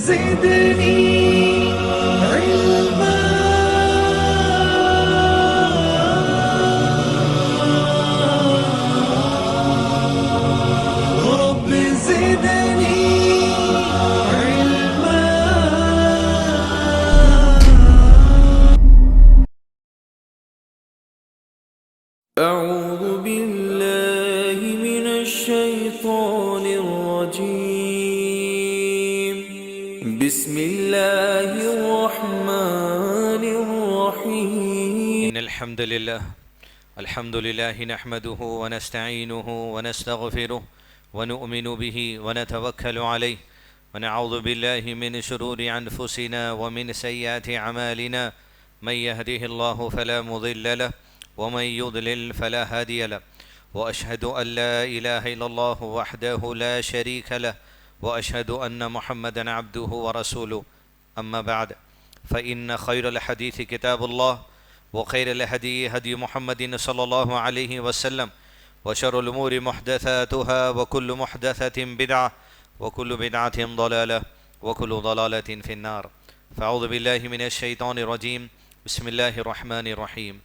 زدني علما رب زدني علما. أعوذ بالله من الشيطان الرجيم. بسم الله الرحمن الرحيم. إن الحمد لله نحمده ونستعينه ونستغفره ونؤمن به ونتوكل عليه ونعوذ بالله من شرور أنفسنا ومن سيئات أعمالنا من يهده الله فلا مضل له ومن يضلل فلا هادي له وأشهد أن لا إله إلا الله وحده لا شريك له وأشهد أن محمدا عبده ورسوله. أما بعد فإن خير الحديث كتاب الله وخير الهدي هدي محمد صلى الله عليه وسلم وشر الأمور محدثاتها وكل محدثة بدعة وكل بدعة ضلالة وكل ضلالة في النار. فأعوذ بالله من الشيطان الرجيم. بسم الله الرحمن الرحيم.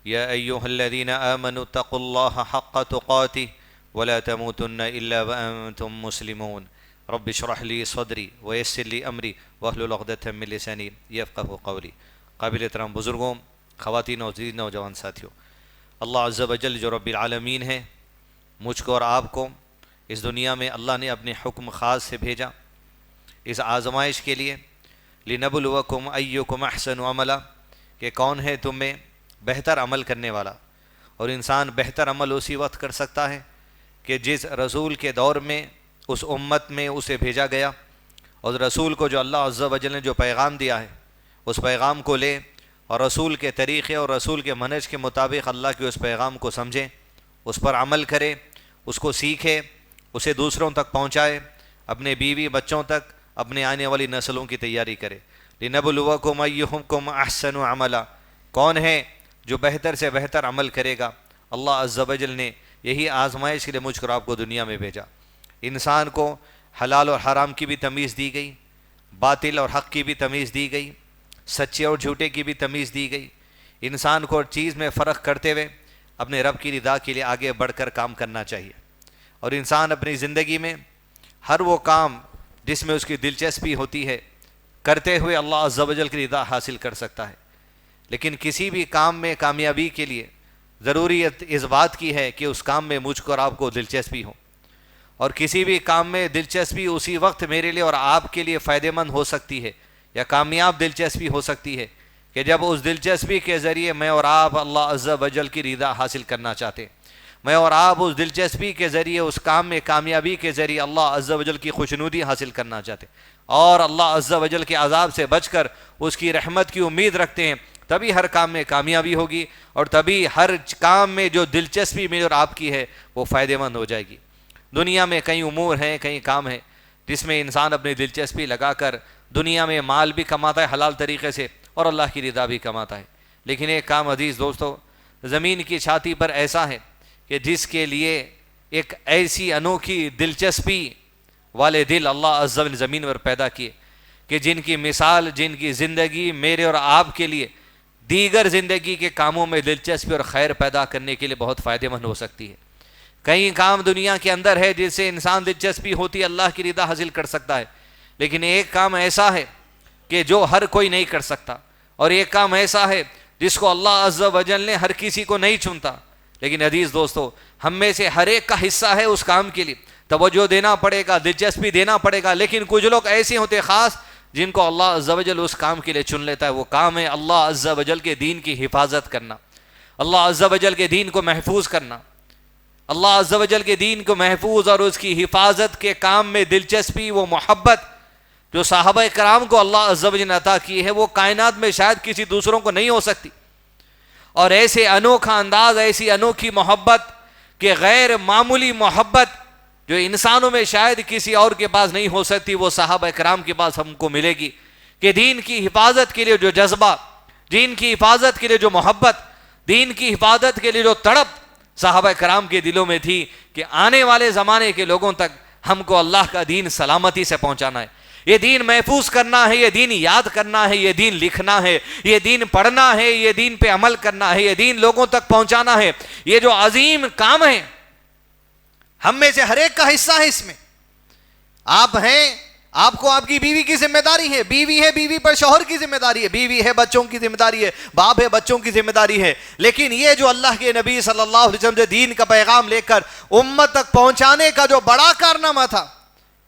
يا أيها الذين آمنوا اتقوا الله حق تقاته ولا تموتن إلا وأنتم مسلمون. رب اشرح لي صدری ویسر لی امری واحلل عقدۃ من لسانی یفقہوا قولی. قابل احترام بزرگوں، خواتین اور عزیز نوجوان ساتھیوں، اللہ عز و جل جو رب العالمین ہے، مجھ کو اور آپ کو اس دنیا میں اللہ نے اپنے حکم خاص سے بھیجا اس آزمائش کے لیے، لنبلوکم ایکم احسن عملا، کہ کون ہے تم میں بہتر عمل کرنے والا. اور انسان بہتر عمل اسی وقت کر سکتا ہے کہ جس رسول کے دور میں اس امت میں اسے بھیجا گیا، اور رسول کو جو اللہ عز و جل نے جو پیغام دیا ہے اس پیغام کو لے اور رسول کے طریقے اور رسول کے منہج کے مطابق اللہ کے اس پیغام کو سمجھے، اس پر عمل کرے، اس کو سیکھے، اسے دوسروں تک پہنچائے، اپنے بیوی بچوں تک، اپنے آنے والی نسلوں کی تیاری کرے. لنبلوکم ایکم احسن عملا، کون ہے جو بہتر سے بہتر عمل کرے گا. اللہ عز و جل نے یہی آزمائش کے لیے مجھ کو آپ کو دنیا میں بھیجا. انسان کو حلال اور حرام کی بھی تمیز دی گئی، باطل اور حق کی بھی تمیز دی گئی، سچے اور جھوٹے کی بھی تمیز دی گئی. انسان کو ہر چیز میں فرق کرتے ہوئے اپنے رب کی رضا کے لیے آگے بڑھ کر کام کرنا چاہیے. اور انسان اپنی زندگی میں ہر وہ کام جس میں اس کی دلچسپی ہوتی ہے کرتے ہوئے اللہ عز و جل کی رضا حاصل کر سکتا ہے. لیکن کسی بھی کام میں کامیابی کے لیے ضروریت اس بات کی ہے کہ اس کام میں مجھ کو اور آپ کو دلچسپی ہو. اور کسی بھی کام میں دلچسپی اسی وقت میرے لیے اور آپ کے لیے فائدہ مند ہو سکتی ہے یا کامیاب دلچسپی ہو سکتی ہے کہ جب اس دلچسپی کے ذریعے میں اور آپ اللہ عز و جل کی رضا حاصل کرنا چاہتے ہیں، میں اور آپ اس دلچسپی کے ذریعے اس کام میں کامیابی کے ذریعے اللہ عز و جل کی خوشنودی حاصل کرنا چاہتے ہیں اور اللہ عز و جل کے عذاب سے بچ کر اس کی رحمت کی امید رکھتے ہیں، تبھی ہر کام میں کامیابی ہوگی اور تبھی ہر کام میں جو دلچسپی میری اور آپ کی ہے وہ فائدہ مند ہو جائے گی. دنیا میں کئی امور ہیں، کئی کام ہیں جس میں انسان اپنی دلچسپی لگا کر دنیا میں مال بھی کماتا ہے حلال طریقے سے اور اللہ کی رضا بھی کماتا ہے. لیکن ایک کام عزیز دوستو زمین کی چھاتی پر ایسا ہے کہ جس کے لیے ایک ایسی انوکھی دلچسپی والے دل اللہ عز و جل زمین پر پیدا کیے کہ جن کی مثال، جن کی زندگی میرے اور آپ کے لیے دیگر زندگی کے کاموں میں دلچسپی اور خیر پیدا کرنے کے لیے بہت فائدہ مند ہو سکتی ہے. کئی کام دنیا کے اندر ہے جس سے انسان دلچسپی ہوتی ہے، اللہ کی رضا حاصل کر سکتا ہے، لیکن ایک کام ایسا ہے کہ جو ہر کوئی نہیں کر سکتا، اور ایک کام ایسا ہے جس کو اللہ عز و جل نے ہر کسی کو نہیں چنتا. لیکن عزیز دوستو ہم میں سے ہر ایک کا حصہ ہے اس کام کے لیے، توجہ دینا پڑے گا، دلچسپی دینا پڑے گا. لیکن کچھ لوگ ایسے ہوتے خاص جن کو اللہ عز و جل اس کام کے لیے چن لیتا ہے. وہ کام ہے اللہ عز و جل کے دین کی حفاظت کرنا، اللہ عز و جل کے دین کو محفوظ کرنا. اللہ عز و جل کے دین کو محفوظ اور اس کی حفاظت کے کام میں دلچسپی، وہ محبت جو صحابہ کرام کو اللہ عز و جل نے عطا کی ہے وہ کائنات میں شاید کسی دوسروں کو نہیں ہو سکتی. اور ایسے انوکھا انداز، ایسی انوکھی محبت کہ غیر معمولی محبت جو انسانوں میں شاید کسی اور کے پاس نہیں ہو سکتی، وہ صحابہ کرام کے پاس ہم کو ملے گی. کہ دین کی حفاظت کے لیے جو جذبہ، دین کی حفاظت کے لیے جو محبت، دین کی حفاظت کے لیے جو تڑپ صحابہ کرام کے دلوں میں تھی کہ آنے والے زمانے کے لوگوں تک ہم کو اللہ کا دین سلامتی سے پہنچانا ہے، یہ دین محفوظ کرنا ہے، یہ دین یاد کرنا ہے، یہ دین لکھنا ہے، یہ دین پڑھنا ہے، یہ دین پہ عمل کرنا ہے، یہ دین لوگوں تک پہنچانا ہے۔ یہ جو عظیم کام ہے، ہم میں سے ہر ایک کا حصہ ہے اس میں۔ آپ ہیں، آپ کو آپ کی بیوی کی ذمہ داری ہے، بیوی ہے بیوی پر شوہر کی ذمہ داری ہے، بیوی ہے بچوں کی ذمہ داری ہے، باپ ہے بچوں کی ذمہ داری ہے۔ لیکن یہ جو اللہ کے نبی صلی اللہ علیہ وسلم سے دین کا پیغام لے کر امت تک پہنچانے کا جو بڑا کارنامہ تھا،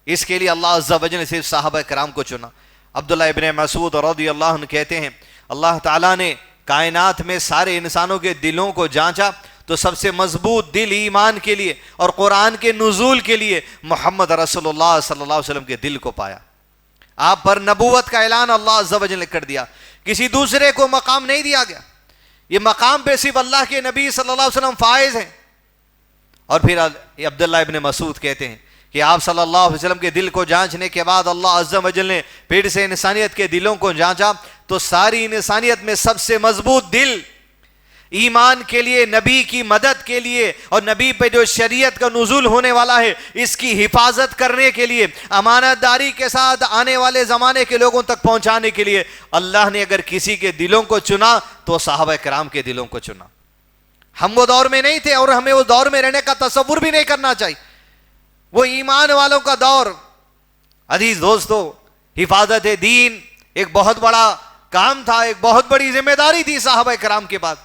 اس کے لیے اللہ عز و جل نے صرف صحابہ کرام کو چنا۔ عبداللہ ابن مسعود رضی اللہ عنہ کہتے ہیں اللہ تعالیٰ نے کائنات میں سارے انسانوں کے دلوں کو جانچا تو سب سے مضبوط دل ایمان کے لیے اور قرآن کے نزول کے لیے محمد رسول اللہ صلی اللہ علیہ وسلم کے دل کو پایا۔ آپ پر نبوت کا اعلان اللہ عز و جل نے کر دیا، کسی دوسرے کو مقام نہیں دیا گیا، یہ مقام پہ صرف اللہ کے نبی صلی اللہ علیہ وسلم فائز ہیں۔ اور پھر عبداللہ ابن مسعود کہتے ہیں کہ آپ صلی اللہ علیہ وسلم کے دل کو جانچنے کے بعد اللہ عز و جل نے پھر سے انسانیت کے دلوں کو جانچا تو ساری انسانیت میں سب سے مضبوط دل ایمان کے لیے، نبی کی مدد کے لیے اور نبی پہ جو شریعت کا نزول ہونے والا ہے اس کی حفاظت کرنے کے لیے، امانت داری کے ساتھ آنے والے زمانے کے لوگوں تک پہنچانے کے لیے اللہ نے اگر کسی کے دلوں کو چنا تو صحابہ کرام کے دلوں کو چنا۔ ہم وہ دور میں نہیں تھے اور ہمیں اس دور میں رہنے کا تصور بھی نہیں کرنا چاہیے، وہ ایمان والوں کا دور۔ عزیز دوستو، حفاظت دین ایک بہت بڑا کام تھا، ایک بہت بڑی ذمہ داری تھی صحابہ کرام کے بعد۔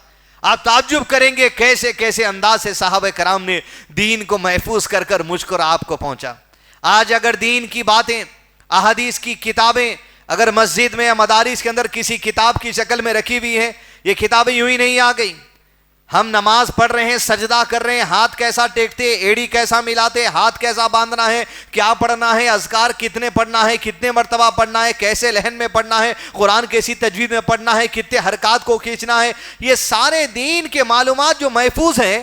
آپ تعجب کریں گے کیسے کیسے انداز سے صحابہ کرام نے دین کو محفوظ کر کر مجھ کو اور آپ کو پہنچا۔ آج اگر دین کی باتیں، احادیث کی کتابیں اگر مسجد میں یا مدارس کے اندر کسی کتاب کی شکل میں رکھی ہوئی ہیں، یہ کتابیں یوں ہی نہیں آ گئی۔ ہم نماز پڑھ رہے ہیں، سجدہ کر رہے ہیں، ہاتھ کیسا ٹیکتے، ایڑی کیسا ملاتے، ہاتھ کیسا باندھنا ہے، کیا پڑھنا ہے، اذکار کتنے پڑھنا ہے، کتنے مرتبہ پڑھنا ہے، کیسے لہن میں پڑھنا ہے، قرآن کیسی تجوید میں پڑھنا ہے، کتنے حرکات کو کھینچنا ہے، یہ سارے دین کے معلومات جو محفوظ ہیں،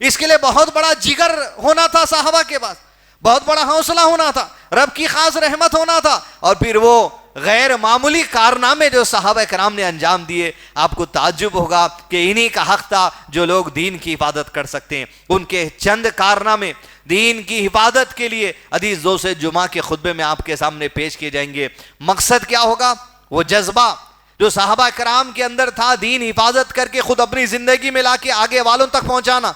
اس کے لیے بہت بڑا جگر ہونا تھا صحابہ کے پاس، بہت بڑا حوصلہ ہونا تھا، رب کی خاص رحمت ہونا تھا، اور پھر وہ غیر معمولی کارنامے جو صحابہ کرام نے انجام دیے۔ آپ کو تعجب ہوگا کہ انہی کا حق تھا جو لوگ دین کی حفاظت کر سکتے ہیں۔ ان کے چند کارنامے دین کی حفاظت کے لیے عزیز دوست جمعہ کے خطبے میں آپ کے سامنے پیش کیے جائیں گے۔ مقصد کیا ہوگا؟ وہ جذبہ جو صحابہ کرام کے اندر تھا، دین حفاظت کر کے خود اپنی زندگی میں لا کے آگے والوں تک پہنچانا،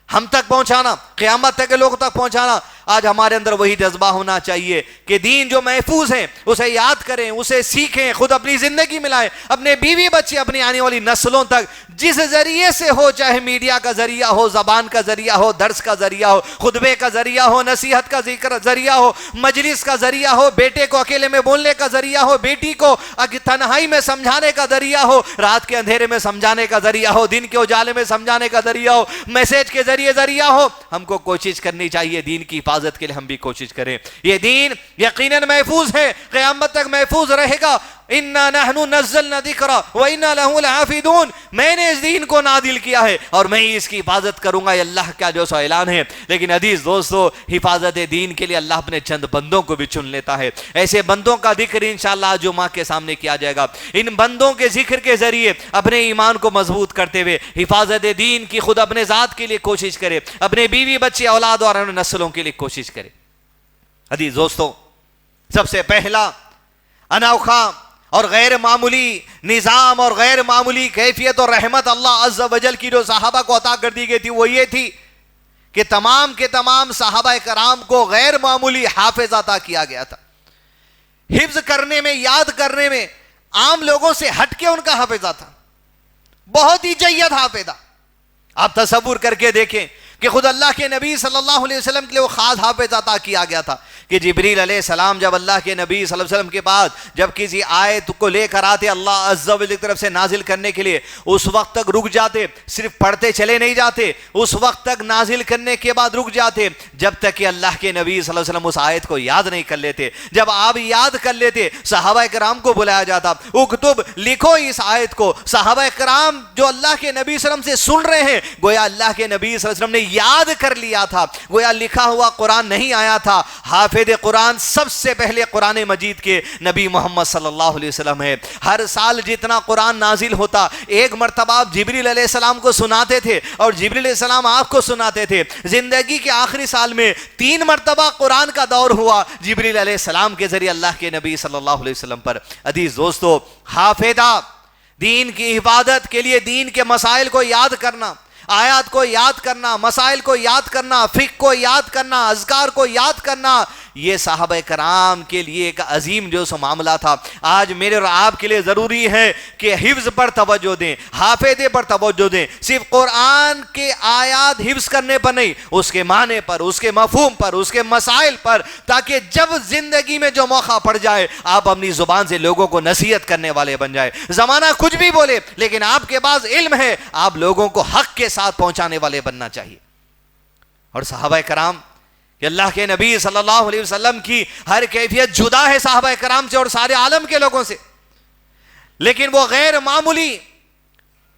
ہم تک پہنچانا، قیامت تک کے لوگوں تک پہنچانا۔ آج ہمارے اندر وہی جذبہ ہونا چاہیے کہ دین جو محفوظ ہیں اسے یاد کریں، اسے سیکھیں، خود اپنی زندگی میں لائیں، اپنے بیوی بچے، اپنی آنے والی نسلوں تک جس ذریعے سے ہو، چاہے میڈیا کا ذریعہ ہو، زبان کا ذریعہ ہو، درس کا ذریعہ ہو، خطبے کا ذریعہ ہو، نصیحت کا ذریعہ ہو، مجلس کا ذریعہ ہو، بیٹے کو اکیلے میں بولنے کا ذریعہ ہو، بیٹی کو تنہائی میں سمجھانے کا ذریعہ ہو، رات کے اندھیرے میں سمجھانے کا ذریعہ ہو، دن کے اجالے میں سمجھانے کا ذریعہ ہو، میسج کے ذریعہ ہو۔ ہم کو کوشش کرنی چاہیے دین کی حفاظت کے لیے ہم بھی کوشش کریں۔ یہ دین یقیناً محفوظ ہے، قیامت تک محفوظ رہے گا۔ اِنَّا نَحْنُ نَزَّلْنَا الذِّكْرَ وَإِنَّا لَهُ لَحَافِظُونَ، میں نے اس دین کو نازل کیا ہے اور میں ہی اس کی حفاظت کروں گا، یہ اللہ کا جو سا اعلان ہے۔ لیکن عزیز دوستو، حفاظت دین کے لیے اللہ اپنے چند بندوں کو بھی چن لیتا ہے۔ ایسے بندوں کا ذکر انشاءاللہ جمعہ کے سامنے کیا جائے گا۔ ان بندوں کے ذکر کے ذریعے اپنے ایمان کو مضبوط کرتے ہوئے حفاظت دین کی خود اپنے ذات کے لیے کوشش کرے، اپنے بیوی بچے اولاد اور نسلوں کے لیے کوشش کرے۔ عزیز دوستو، سب سے پہلا انوکھا اور غیر معمولی نظام اور غیر معمولی کیفیت اور رحمت اللہ عز و جل کی جو صحابہ کو عطا کر دی گئی تھی وہ یہ تھی کہ تمام کے تمام صحابہ کرام کو غیر معمولی حافظ عطا کیا گیا تھا۔ حفظ کرنے میں، یاد کرنے میں عام لوگوں سے ہٹ کے ان کا حافظہ تھا، بہت ہی جید حافظہ۔ آپ تصور کر کے دیکھیں کہ خود اللہ کے نبی صلی اللہ علیہ وسلم کے لیے وہ خاص حافظ عطا کیا گیا تھا کہ جبریل علیہ السلام جب اللہ کے نبی صلی اللہ علیہ وسلم کے بعد جب کسی آیت کو لے کر آتے اللہ عز و جل کی طرف سے نازل کرنے کے لیے، اس وقت تک رک جاتے، صرف پڑھتے چلے نہیں جاتے، اس وقت تک نازل کرنے کے بعد رک جاتے جب تک کہ اللہ کے نبی صلی اللہ علیہ وسلم اس آیت کو یاد نہیں کر لیتے۔ جب آپ یاد کر لیتے، صحابہ کرام کو بلایا جاتا، اکتب، لکھو اس آیت کو۔ صحابہ کرام جو اللہ کے نبی صلی اللہ علیہ وسلم سے سن رہے ہیں، گویا اللہ کے نبی صلی اللہ علیہ وسلم نے یاد کر لیا تھا، گویا لکھا ہوا قرآن نہیں آیا تھا۔ حافظ قرآن سب سے پہلے قرآن مجید کے نبی محمد صلی اللہ علیہ وسلم ہے۔ ہر سال جتنا قرآن نازل ہوتا، ایک مرتبہ آپ جبریل علیہ السلام کو سناتے تھے اور جبریل علیہ السلام آپ کو سناتے تھے۔ زندگی کے آخری سال میں 3 مرتبہ قرآن کا دور ہوا جبریل علیہ السلام کے ذریعے اللہ کے نبی صلی اللہ علیہ وسلم پر۔ عزیز دوستو، حافظہ دین کی حفاظت کے لیے دین کے مسائل کو یاد کرنا، آیات کو یاد کرنا، مسائل کو یاد کرنا، فقہ کو یاد کرنا، اذکار کو یاد کرنا، یہ صحابہ کرام کے لیے ایک عظیم جو سو معاملہ تھا۔ آج میرے اور آپ کے لیے ضروری ہے کہ حفظ پر توجہ دیں، حافظے پر توجہ دیں، صرف قرآن کے آیات حفظ کرنے پر نہیں، اس کے معنی پر، اس کے مفہوم پر، اس کے مسائل پر، تاکہ جب زندگی میں جو موقع پڑ جائے آپ اپنی زبان سے لوگوں کو نصیحت کرنے والے بن جائے۔ زمانہ کچھ بھی بولے لیکن آپ کے پاس علم ہے، آپ لوگوں کو حق کے ساتھ پہنچانے والے بننا چاہیے۔ اور صحابہ کرام کہ اللہ کے نبی صلی اللہ علیہ وسلم کی ہر کیفیت جدا ہے صحابہ کرام سے اور سارے عالم کے لوگوں سے، لیکن وہ غیر معمولی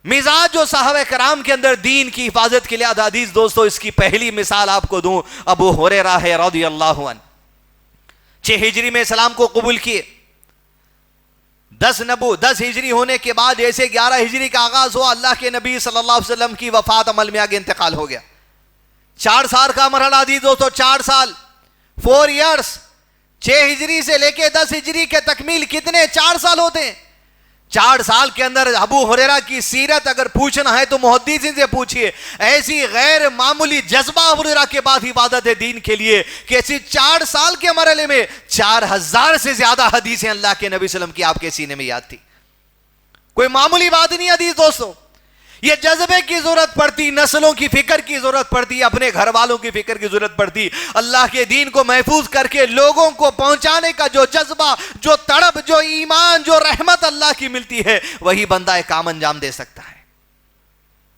مزاج جو صحابہ کرام کے اندر دین کی حفاظت کے لیے۔ عزیز دوستو، اس کی پہلی مثال آپ کو دوں، ابو ہریرہ ہے رضی اللہ عنہ، 6 ہجری میں اسلام کو قبول کیے۔ 10 ہجری ہونے کے بعد جیسے 11 ہجری کا آغاز ہوا، اللہ کے نبی صلی اللہ علیہ وسلم کی وفات عمل میں آگے انتقال ہو گیا۔ 4 سال کا مرحلہ عزیز دوستو، 4 سال 4 ایئرس، 6 ہجری سے لے کے 10 ہجری کے تکمیل کتنے 4 سال ہوتے ہیں۔ 4 سال کے اندر ابو ہریرہ کی سیرت اگر پوچھنا ہے تو محدثین سے پوچھئے، ایسی غیر معمولی جذبہ ابو ہریرہ کے بعد حفاظت دین کے لیے کہ ایسی 4 سال کے مرحلے میں 4000 سے زیادہ حدیثیں اللہ کے نبی صلی اللہ علیہ وسلم کی آپ کے سینے میں یاد تھی۔ کوئی معمولی بات نہیں عزیز دوستو، یہ جذبے کی ضرورت پڑتی، نسلوں کی فکر کی ضرورت پڑتی، اپنے گھر والوں کی فکر کی ضرورت پڑتی۔ اللہ کے دین کو محفوظ کر کے لوگوں کو پہنچانے کا جو جذبہ، جو تڑپ، جو ایمان، جو رحمت اللہ کی ملتی ہے، وہی بندہ ایک کام انجام دے سکتا ہے۔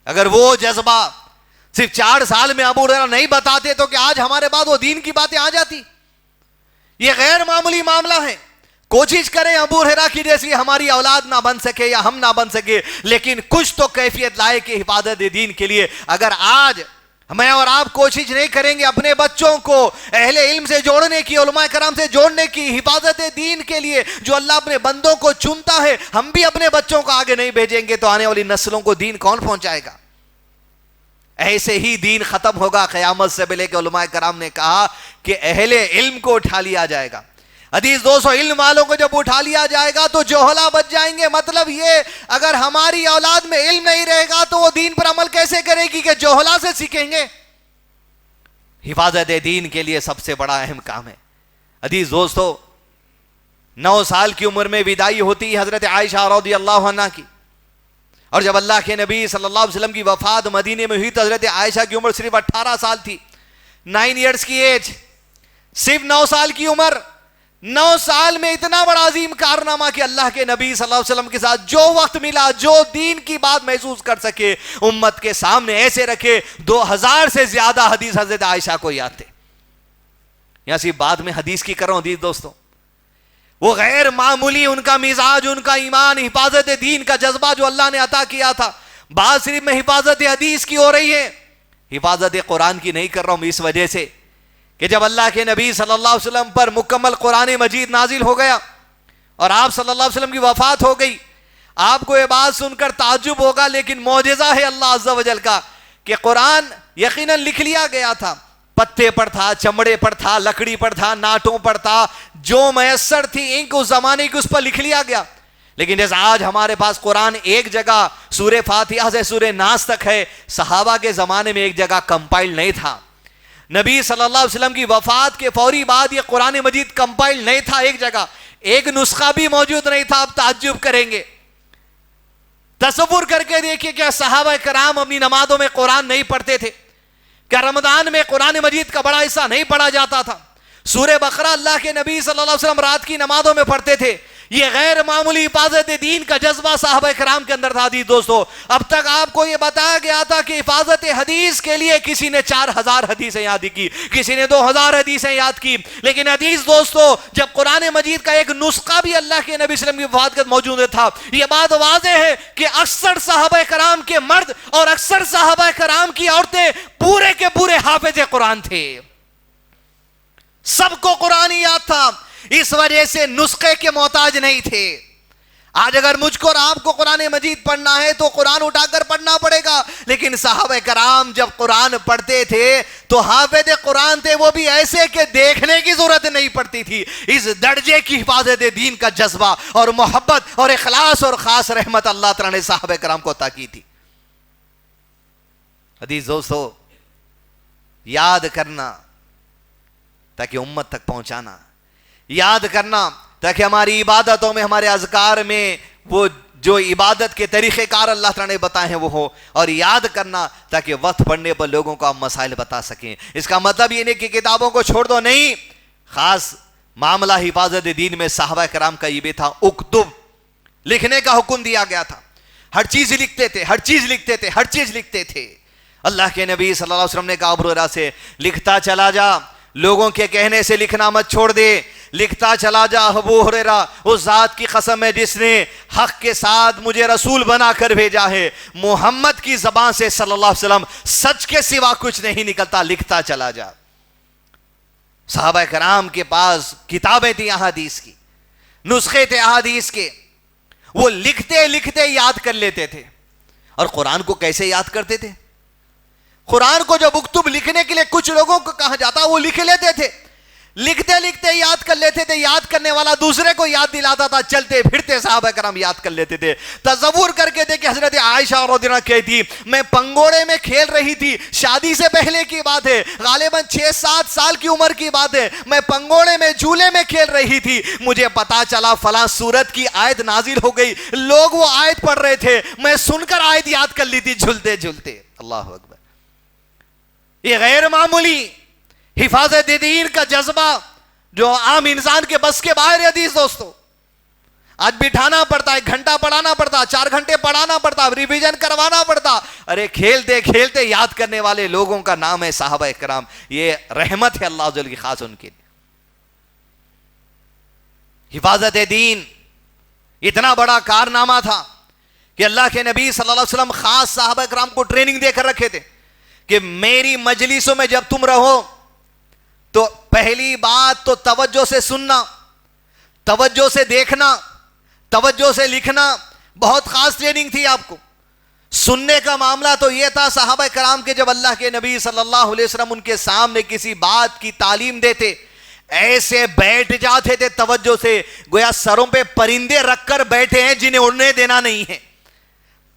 اگر وہ جذبہ صرف 4 سال میں ابو ہریرہ نہیں بتاتے تو کہ آج ہمارے بعد وہ دین کی باتیں آ جاتی۔ یہ غیر معمولی معاملہ ہے۔ کوشش کریں ابو ہریرہ کی جیسی ہماری اولاد نہ بن سکے یا ہم نہ بن سکے، لیکن کچھ تو کیفیت لائے کہ حفاظت دین کے لیے اگر آج میں اور آپ کوشش نہیں کریں گے اپنے بچوں کو اہل علم سے جوڑنے کی، علماء کرام سے جوڑنے کی، حفاظت دین کے لیے جو اللہ اپنے بندوں کو چنتا ہے، ہم بھی اپنے بچوں کو آگے نہیں بھیجیں گے تو آنے والی نسلوں کو دین کون پہنچائے گا؟ ایسے ہی دین ختم ہوگا۔ قیامت سے پہلے کہ علماء کرام نے کہا کہ اہل علم کو اٹھا لیا جائے گا۔ عزیز دوستو، علم والوں کو جب اٹھا لیا جائے گا تو جوہلا بچ جائیں گے۔ مطلب یہ، اگر ہماری اولاد میں علم نہیں رہے گا تو وہ دین پر عمل کیسے کرے گی کہ جوہلا سے سیکھیں گے؟ حفاظت دین کے لیے سب سے بڑا اہم کام ہے۔ عزیز دوستو، 9 سال کی عمر میں وداعی ہوتی ہے حضرت عائشہ رضی اللہ عنہ کی، اور جب اللہ کے نبی صلی اللہ علیہ وسلم کی وفات مدینے میں ہوئی تو حضرت عائشہ کی عمر صرف 18 سال تھی، 9 ایئرس کی ایج، صرف 9 سال کی عمر۔ 9 سال میں اتنا بڑا عظیم کارنامہ کہ اللہ کے نبی صلی اللہ علیہ وسلم کے ساتھ جو وقت ملا، جو دین کی بات محسوس کر سکے، امت کے سامنے ایسے رکھے۔ 2000 سے زیادہ حدیث حضرت عائشہ کو یاد تھے۔ یہاں صرف بعد میں حدیث کی کر رہا ہوں عزیز دوستو، وہ غیر معمولی ان کا مزاج، ان کا ایمان، حفاظت دین کا جذبہ جو اللہ نے عطا کیا تھا۔ بات صرف میں حفاظت حدیث کی ہو رہی ہے، حفاظت قرآن کی نہیں کر رہا ہوں، اس وجہ سے کہ جب اللہ کے نبی صلی اللہ علیہ وسلم پر مکمل قرآن مجید نازل ہو گیا اور آپ صلی اللہ علیہ وسلم کی وفات ہو گئی، آپ کو یہ بات سن کر تعجب ہوگا، لیکن معجزہ ہے اللہ عز و جل کا کہ قرآن یقیناً لکھ لیا گیا تھا، پتے پر تھا، چمڑے پر تھا، لکڑی پر تھا، ناٹوں پر تھا، جو میسر تھی انک اس زمانے کی اس پر لکھ لیا گیا۔ لیکن جیسے آج ہمارے پاس قرآن ایک جگہ سورہ فاتحہ سے سورہ ناس تک ہے، صحابہ کے زمانے میں ایک جگہ کمپائل نہیں تھا۔ نبی صلی اللہ علیہ وسلم کی وفات کے فوری بعد یہ قرآن مجید کمپائل نہیں تھا، ایک جگہ ایک نسخہ بھی موجود نہیں تھا۔ آپ تعجب کریں گے، تصور کر کے دیکھیے کیا صحابہ کرام اپنی نمازوں میں قرآن نہیں پڑھتے تھے؟ کیا رمضان میں قرآن مجید کا بڑا حصہ نہیں پڑھا جاتا تھا؟ سورہ بقرہ اللہ کے نبی صلی اللہ علیہ وسلم رات کی نمازوں میں پڑھتے تھے، یہ غیر معمولی حفاظت دین کا جذبہ صحابہ کرام کے اندر تھا۔ دوستو اب تک آپ کو یہ بتایا گیا تھا کہ حفاظت حدیث کے لیے کسی نے 4000 حدیثیں یاد کی، کسی نے 2000 حدیثیں یاد کی، لیکن حدیث دوستو جب قرآن مجید کا ایک نسخہ بھی اللہ کے نبی صلی اللہ علیہ وسلم کی وفات کے موجود تھا، یہ بات واضح ہے کہ اکثر صحابہ کرام کے مرد اور اکثر صحابہ کرام کی عورتیں پورے کے پورے حافظ قرآن تھے، سب کو قرآن یاد تھا، اس وجہ سے نسخے کے محتاج نہیں تھے۔ آج اگر مجھ کو اور آپ کو قرآن مجید پڑھنا ہے تو قرآن اٹھا کر پڑھنا پڑے گا، لیکن صحابہ کرام جب قرآن پڑھتے تھے تو حافظ قرآن تھے، وہ بھی ایسے کہ دیکھنے کی ضرورت نہیں پڑتی تھی۔ اس درجے کی حفاظت دین کا جذبہ اور محبت اور اخلاص اور خاص رحمت اللہ تعالیٰ نے صحابہ کرام کو عطا کی تھی۔ حدیث دوستو یاد کرنا تاکہ امت تک پہنچانا، یاد کرنا تاکہ ہماری عبادتوں میں، ہمارے اذکار میں وہ جو عبادت کے طریقہ کار اللہ تعالیٰ نے بتائے ہیں وہ ہو، اور یاد کرنا تاکہ وقت پڑھنے پر لوگوں کو آپ مسائل بتا سکیں۔ اس کا مطلب یہ نہیں کہ کتابوں کو چھوڑ دو، نہیں، خاص معاملہ حفاظت دین میں صحابہ کرام کا یہ بھی تھا، اکتب، لکھنے کا حکم دیا گیا تھا، ہر چیز لکھتے تھے، ہر چیز لکھتے تھے، ہر چیز لکھتے تھے۔ اللہ کے نبی صلی اللہ علیہ وسلم نے کہا ابو ہریرہ سے، لکھتا چلا جا، لوگوں کے کہنے سے لکھنا مت چھوڑ دے، لکھتا چلا جا۔ ابو ہریرہ، اس ذات کی قسم ہے جس نے حق کے ساتھ مجھے رسول بنا کر بھیجا ہے، محمد کی زبان سے صلی اللہ علیہ وسلم سچ کے سوا کچھ نہیں نکلتا، لکھتا چلا جا۔ صحابہ کرام کے پاس کتابیں تھیں احادیث کی، نسخے تھے احادیث کے، وہ لکھتے لکھتے یاد کر لیتے تھے۔ اور قرآن کو کیسے یاد کرتے تھے؟ قرآن کو جب اکتب لکھنے کے لیے کچھ لوگوں کو کہا جاتا وہ لکھ لیتے تھے، لکھتے لکھتے یاد کر لیتے تھے، یاد کرنے والا دوسرے کو یاد دلاتا تھا، چلتے پھرتے صحابہ کرام یاد کر لیتے تھے۔ تصور کر کے دیکھیں، حضرت عائشہ رضی اللہ عنہا کہتی میں پنگوڑے میں کھیل رہی تھی، شادی سے پہلے کی بات ہے، غالباً 6-7 سال کی عمر کی بات ہے، میں پنگوڑے میں جھولے میں کھیل رہی تھی، مجھے پتا چلا فلاں سورت کی آیت نازل ہو گئی، لوگ وہ آیت پڑھ رہے تھے، میں سن کر آیت یاد کر لی تھی جھولتے جھولتے۔ اللہ اکبر! یہ غیر معمولی حفاظت دین کا جذبہ جو عام انسان کے بس کے باہر ہے۔ حدیث دوستو آج بٹھانا پڑتا ہے، 1 گھنٹہ پڑھانا پڑتا، 4 گھنٹے پڑھانا پڑتا، ریویژن کروانا پڑتا، ارے کھیلتے کھیلتے یاد کرنے والے لوگوں کا نام ہے صحابہ کرام۔ یہ رحمت ہے اللہ جل کی خاص ان کے لیے۔ حفاظت دین اتنا بڑا کارنامہ تھا کہ اللہ کے نبی صلی اللہ علیہ وسلم خاص صحابہ کرام کو ٹریننگ دے کر رکھے تھے کہ میری مجلسوں میں جب تم رہو تو پہلی بات تو توجہ سے سننا، توجہ سے دیکھنا، توجہ سے لکھنا، بہت خاص ٹریننگ تھی آپ کو۔ سننے کا معاملہ تو یہ تھا صحابہ کرام کے جب اللہ کے نبی صلی اللہ علیہ وسلم ان کے سامنے کسی بات کی تعلیم دیتے، ایسے بیٹھ جاتے تھے توجہ سے، گویا سروں پہ پرندے رکھ کر بیٹھے ہیں جنہیں اڑنے دینا نہیں ہے۔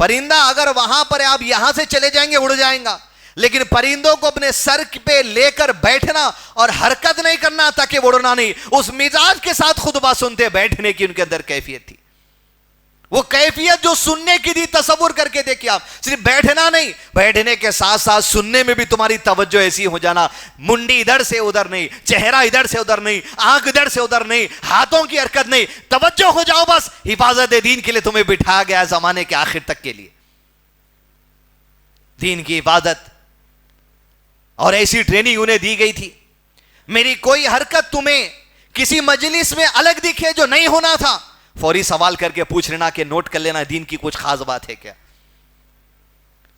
پرندہ اگر وہاں پر آپ یہاں سے چلے جائیں گے اڑ جائیں گا، لیکن پرندوں کو اپنے سر پہ لے کر بیٹھنا اور حرکت نہیں کرنا تاکہ وہ اڑنا نہیں، اس مزاج کے ساتھ خطبہ سنتے بیٹھنے کی ان کے اندر کیفیت تھی۔ وہ کیفیت جو سننے کی تھی، تصور کر کے دیکھیں آپ، صرف بیٹھنا نہیں، بیٹھنے کے ساتھ ساتھ سننے میں بھی تمہاری توجہ ایسی ہو جانا، منڈی ادھر سے ادھر نہیں، چہرہ ادھر سے ادھر نہیں، آنکھ ادھر سے ادھر نہیں، ہاتھوں کی حرکت نہیں، توجہ ہو جاؤ بس۔ حفاظت دین کے لیے تمہیں بٹھایا گیا زمانے کے آخر تک کے لیے، دین کی حفاظت، اور ایسی ٹریننگ انہیں دی گئی تھی۔ میری کوئی حرکت تمہیں کسی مجلس میں الگ دکھے جو نہیں ہونا تھا، فوری سوال کر کے پوچھ لینا کہ نوٹ کر لینا دین کی کچھ خاص بات ہے کیا۔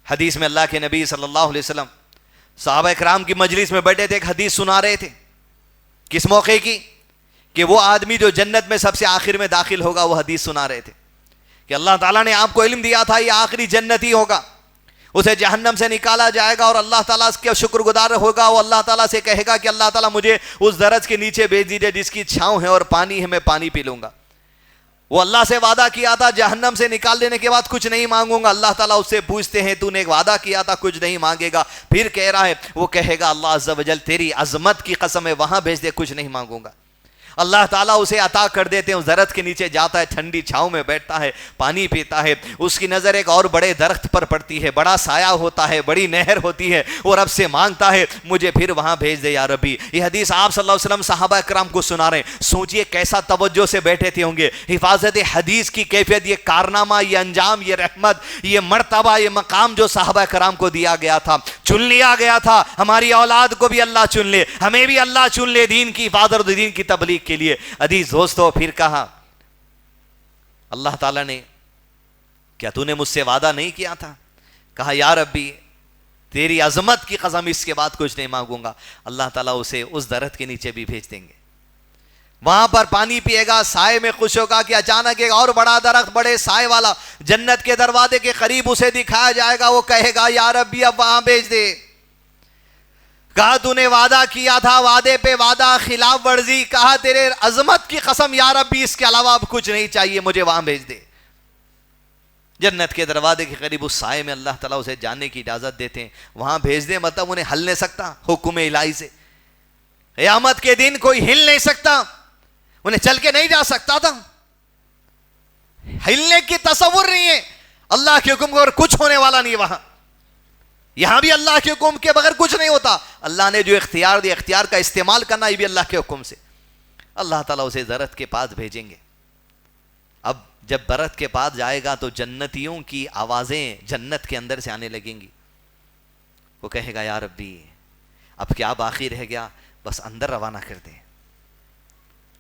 حدیث میں اللہ کے نبی صلی اللہ علیہ وسلم صحابہ کرام کی مجلس میں بیٹھے تھے، ایک حدیث سنا رہے تھے، کس موقع کی؟ کہ وہ آدمی جو جنت میں سب سے آخر میں داخل ہوگا، وہ حدیث سنا رہے تھے کہ اللہ تعالیٰ نے آپ کو علم دیا تھا یہ آخری جنتی ہوگا، اسے جہنم سے نکالا جائے گا اور اللہ تعالیٰ اس کے شکر گزار ہوگا، وہ اللہ تعالیٰ سے کہے گا کہ اللہ تعالیٰ مجھے اس درخت کے نیچے بھیج دیجئے جس کی چھاؤں ہے اور پانی ہے، میں پانی پی لوں گا۔ وہ اللہ سے وعدہ کیا تھا جہنم سے نکال دینے کے بعد کچھ نہیں مانگوں گا، اللہ تعالیٰ اس سے پوچھتے ہیں تو نے ایک وعدہ کیا تھا کچھ نہیں مانگے گا، پھر کہہ رہا ہے، وہ کہے گا اللہ عز و جل تیری عظمت کی قسم ہے وہاں بھیج دے، کچھ نہیں مانگوں گا۔ اللہ تعالیٰ اسے عطا کر دیتے ہیں. اس درخت کے نیچے جاتا ہے, ٹھنڈی چھاؤں میں بیٹھتا ہے, پانی پیتا ہے. اس کی نظر ایک اور بڑے درخت پر پڑتی ہے, بڑا سایہ ہوتا ہے, بڑی نہر ہوتی ہے, اور رب سے مانگتا ہے مجھے پھر وہاں بھیج دے یا ربی. یہ حدیث آپ صلی اللہ علیہ وسلم صحابہ کرام کو سنا رہے ہیں. سوچئے کیسا توجہ سے بیٹھے تھے ہوں گے. حفاظت حدیث کی کیفیت, یہ کارنامہ, یہ انجام, یہ رحمت, یہ مرتبہ, یہ مقام جو صحابہ کرام کو دیا گیا تھا, چن لیا گیا تھا. ہماری اولاد کو بھی اللہ چن لے, ہمیں بھی اللہ چن لے دین کی حفاظت اور دین کی تبلیغ کے لیے. عزیز دوستو, پھر کہا اللہ تعالیٰ نے, کیا تو نے مجھ سے وعدہ نہیں کیا تھا؟ کہا یا ربی تیری عظمت کی قسم اس کے بعد کچھ نہیں مانگوں گا. اللہ تعالیٰ اسے اس درخت کے نیچے بھی بھیج دیں گے, وہاں پر پانی پیے گا, سائے میں خوش ہوگا. کہ اچانک ایک اور بڑا درخت, بڑے سائے والا, جنت کے دروازے کے قریب اسے دکھایا جائے گا. وہ کہے گا یا ربی اب وہاں بھیج دے. کہا تو نے وعدہ کیا تھا, وعدے پہ وعدہ, خلاف ورزی. کہا تیرے عظمت کی قسم یا ربی اس کے علاوہ اب کچھ نہیں چاہیے, مجھے وہاں بھیج دے. جنت کے دروازے کے قریب اس سائے میں اللہ تعالیٰ اسے جانے کی اجازت دیتے ہیں. وہاں بھیج دے مطلب انہیں ہل نہیں سکتا حکم الہی سے. قیامت کے دن کوئی ہل نہیں سکتا, انہیں چل کے نہیں جا سکتا تھا. ہلنے کی تصور نہیں ہے, اللہ کے حکم کے بغیر کچھ ہونے والا نہیں. وہاں یہاں بھی اللہ کے حکم کے بغیر کچھ نہیں ہوتا. اللہ نے جو اختیار دیا, اختیار کا استعمال کرنا یہ بھی اللہ کے حکم سے. اللہ تعالیٰ اسے درخت کے پاس بھیجیں گے. اب جب درخت کے پاس جائے گا تو جنتیوں کی آوازیں جنت کے اندر سے آنے لگیں گی. وہ کہے گا یا ربی اب کیا باقی رہ گیا, بس اندر روانہ کر دیں.